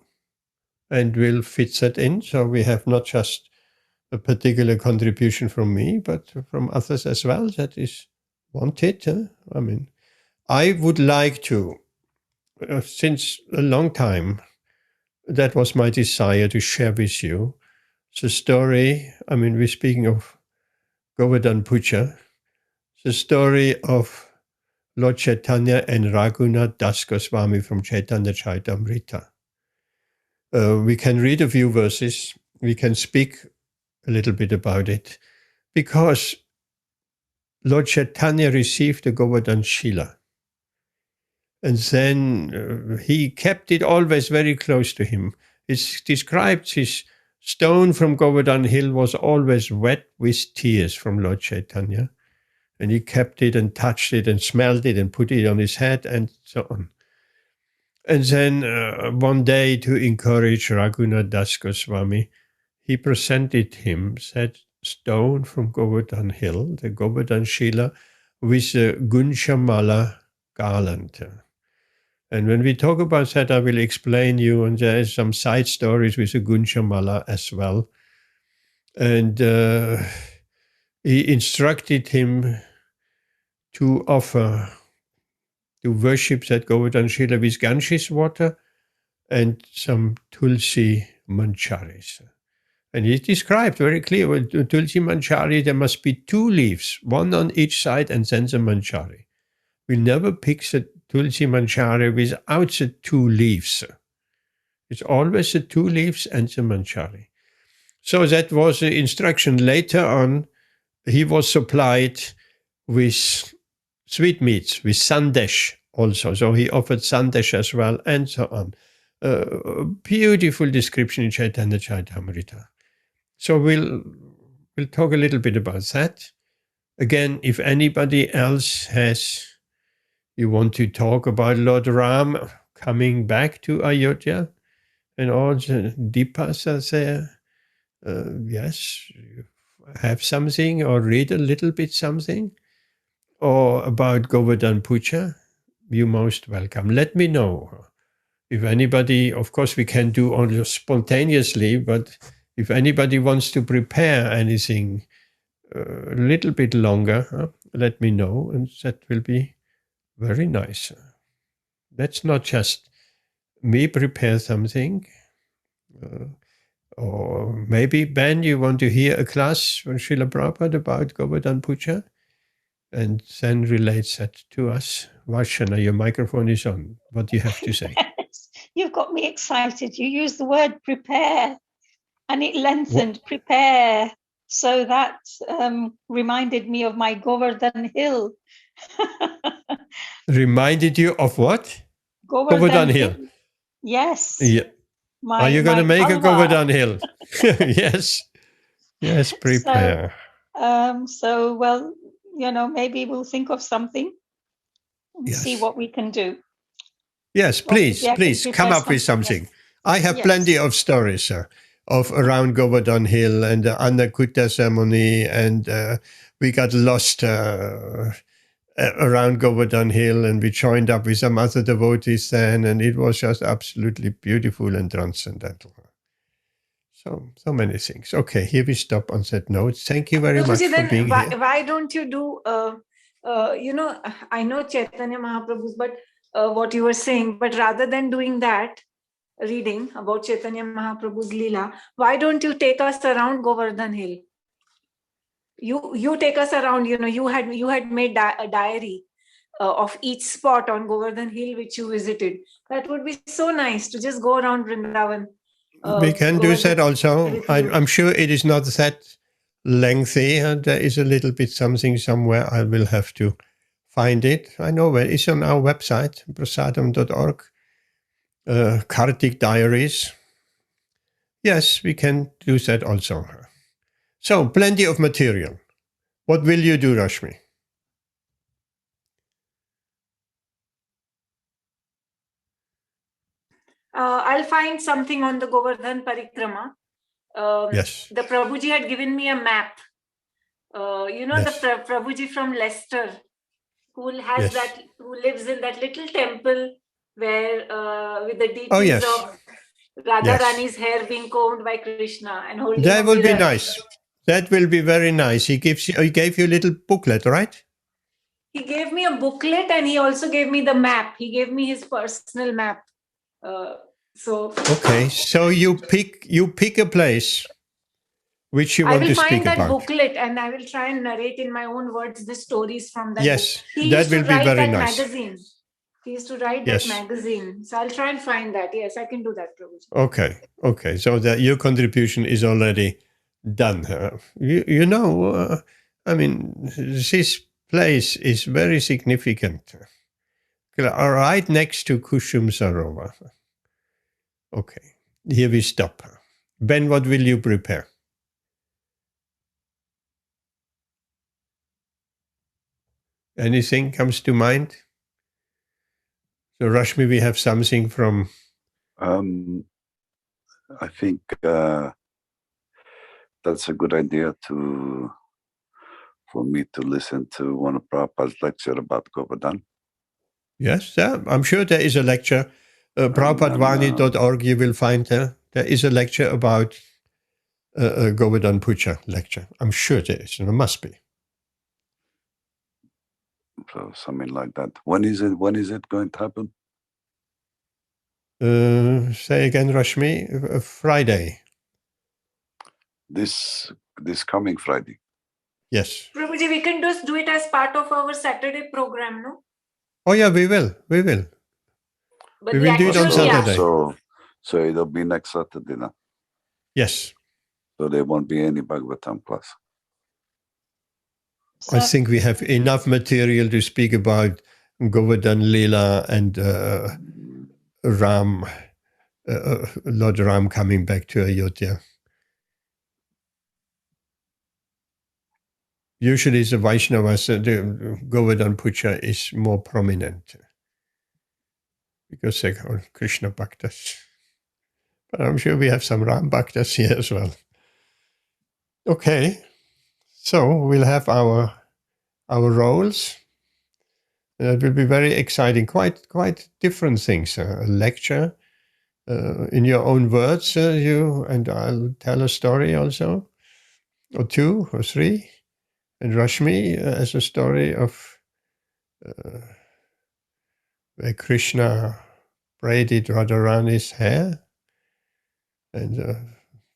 And we'll fit that in. So we have not just a particular contribution from me, but from others as well that is wanted. I mean, I would like to, since a long time, that was my desire to share with you the story. I mean, we're speaking of Govardhan Puja, the story of Lord Chaitanya and Raghunath Das Goswami from Chaitanya Charitamrita. We can read a few verses. We can speak a little bit about it, because Lord Chaitanya received the Govardhan Shila. And then he kept it always very close to him. It's described his stone from Govardhan Hill was always wet with tears from Lord Chaitanya. And he kept it and touched it and smelled it and put it on his head and so on. And then one day, to encourage Raghunath Das Goswami, he presented him that stone from Govardhan Hill, the Govardhan Shila, with the Gunshamala garland. And when we talk about that, I will explain you, and there is some side stories with the Gunshamala as well. And he instructed him to worship that Govardhan Shila with Ganges water and some Tulsi mancharis. And he described very clear, with Tulsi manchari, there must be 2 leaves, one on each side, and then the manchari. We never pick the Tulsi manchari without the 2 leaves. It's always the 2 leaves and the manchari. So that was the instruction. Later on, he was supplied with sweetmeats, with sandesh also. So he offered sandesh as well, and so on. Beautiful description in Chaitanya Charitamrita. So we'll talk a little bit about that. Again, if anybody else you want to talk about Lord Ram coming back to Ayodhya and all the Dipas are there, yes, you have something or read a little bit something, or about Govardhan Puja, you're most welcome. Let me know. If anybody, of course, we can do all spontaneously, but if anybody wants to prepare anything a little bit longer, let me know, and that will be very nice. That's not just me prepare something, or maybe, Ben, you want to hear a class from Srila Prabhupada about Govardhan Puja, and then relate that to us. Vashana, your microphone is on. What do you have to say? Yes, you've got me excited. You used the word prepare, and it lengthened, prepare. So that reminded me of my Govardhan Hill. Reminded you of what? Govardhan Hill. Yes. Yeah. Are you going to make a Govardhan Hill? Yes. Yes, prepare. So, well, maybe we'll think of something and see what we can do. Yes, please come up with something. Yes. I have plenty of stories, sir, of around Govardhan Hill and the Annakutta ceremony, and we got lost around Govardhan Hill, and we joined up with some other devotees then, and it was just absolutely beautiful and transcendental. So many things. Okay, here we stop on that note. Thank you very much for being here. Why don't you do, I know Chaitanya Mahaprabhu's, but what you were saying, but rather than doing that, reading about Chaitanya Mahaprabhu's Leela, why don't you take us around Govardhan Hill? You take us around, you had made a diary of each spot on Govardhan Hill which you visited. That would be so nice to just go around Vrindavan. We can do that also. I'm sure it is not that lengthy. There is a little bit something somewhere. I will have to find it. I know where it's on our website, prasadam.org. Kartik Diaries. Yes, we can do that also. So, plenty of material. What will you do, Rashmi? I'll find something on the Govardhan Parikrama. Yes. The Prabhuji had given me a map. The Prabhuji from Leicester, who lives in that little temple where with the deities of Radha Rani's hair being combed by Krishna and holding. That will be nice. That will be very nice. He gave you a little booklet, right? He gave me a booklet, and he also gave me the map. He gave me his personal map. Okay, so you pick a place which you want to speak about. I will find that booklet, and I will try and narrate in my own words the stories from that. Yes, book. that will be very nice. Magazine. He used to write that magazine, so I'll try and find that. Yes, I can do that, Prabhuji. Okay. So that your contribution is already done. I mean, this place is very significant. Right next to Kushum Sarovar. Okay, here we stop. Ben, what will you prepare? Anything comes to mind? So, Rashmi, we have something from... I think that's a good idea for me to listen to one of Prabhupada's lecture about Govardhan. Yes, I'm sure there is a lecture. Prabhupadvani.org, you will find there is a lecture about Govardhan Puja lecture. I'm sure there is, there must be. So something like that. When is it going to happen? Say again, Rashmi, Friday. This coming Friday. Yes. Prabhuji, we can just do it as part of our Saturday program, no? Oh yeah, we will. But We will do it on Saturday. So it'll be next Saturday now. Yes. So there won't be any Bhagavatam class. I think we have enough material to speak about Govardhan Leela and Ram, Lord Ram coming back to Ayodhya. Usually the Vaishnavas, the Govardhan Puja is more prominent because they are Krishna Bhaktas. But I'm sure we have some Ram Bhaktas here as well. Okay, so we'll have our roles. It will be very exciting, quite different things. A lecture in your own words, and I'll tell a story also, or two or three. And Rashmi as a story of where Krishna braided Radharani's hair, and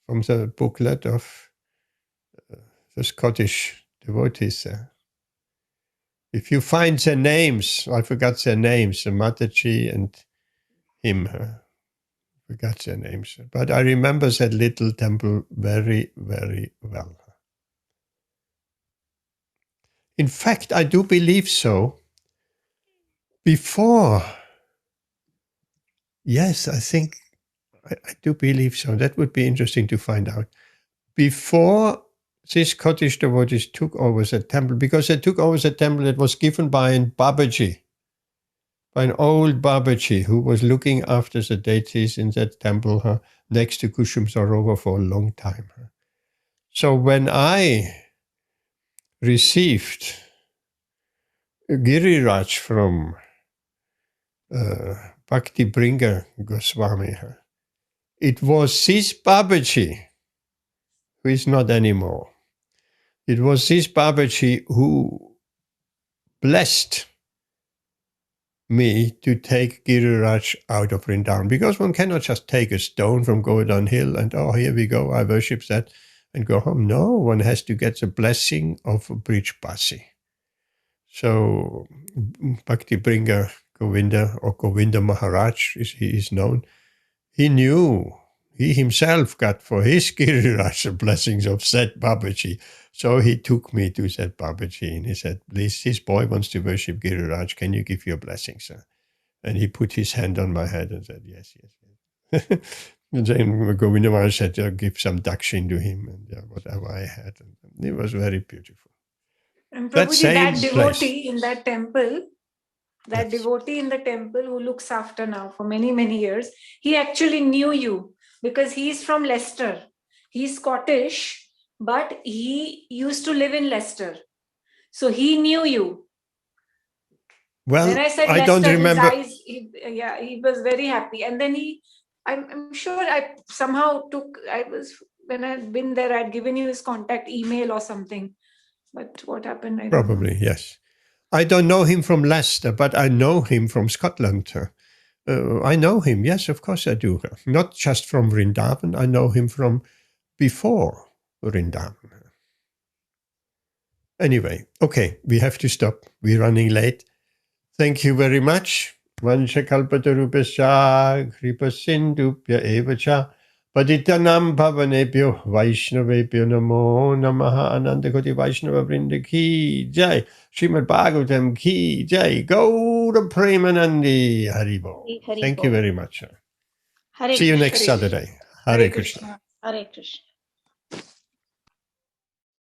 from the booklet of the Scottish devotees. If you find their names, I forgot their names, Mataji and him, forgot their names. But I remember that little temple very, very well. In fact, I do believe so. Before, yes, I think I do believe so. That would be interesting to find out. Before these Scottish devotees took over the temple, because they took over the temple that was given by an Babaji, by an old Babaji who was looking after the deities in that temple next to Kushum Sarovar for a long time. So when I received Giriraj from Bhakti Bringer Goswami, it was this Babaji, who is not anymore. It was this Babaji who blessed me to take Giriraj out of Vrindavan, because one cannot just take a stone from Govardhan Hill and, oh, here we go, I worship that, and go home. No, one has to get the blessing of Brijbasi. So Bhakti Bringer Govinda, or Govinda Maharaj, he is known, he knew, he himself got for his Giriraj the blessings of that Babaji. So he took me to that Babaji and he said, please, this boy wants to worship Giriraj, can you give your blessing, sir? And he put his hand on my head and said, yes, yes, yes. And then Govinda Maharaj said, give some dakshin to him and whatever I had. And it was very beautiful. And Prabhuji, that devotee place. in that temple, Yes. devotee in the temple who looks after now for many, many years, he actually knew you because he's from Leicester. He's Scottish, but he used to live in Leicester. So he knew you. Well, when I said I Leicester, don't remember. his eyes, he was very happy. And then I'm sure I somehow when I'd been there, I'd given you his contact email or something. But what happened? I don't know. Probably, yes. I don't know him from Leicester, but I know him from Scotland. I know him, yes, of course I do. Not just from Vrindavan, I know him from before Vrindavan. Anyway, okay, we have to stop. We're running late. Thank you very much. Vanchakalpatarupasya kripasindubhya evacha patitanam bhavanebhyo vaishnavebhyo namo namaha anandakoti vaishnava vrinda ki jai Śrīmad-Bhāgavatam ki jai Gaura Premanandi Haribo. Thank you very much. Hare See you next Krishna. Saturday. Hare Krishna. Hare Krishna.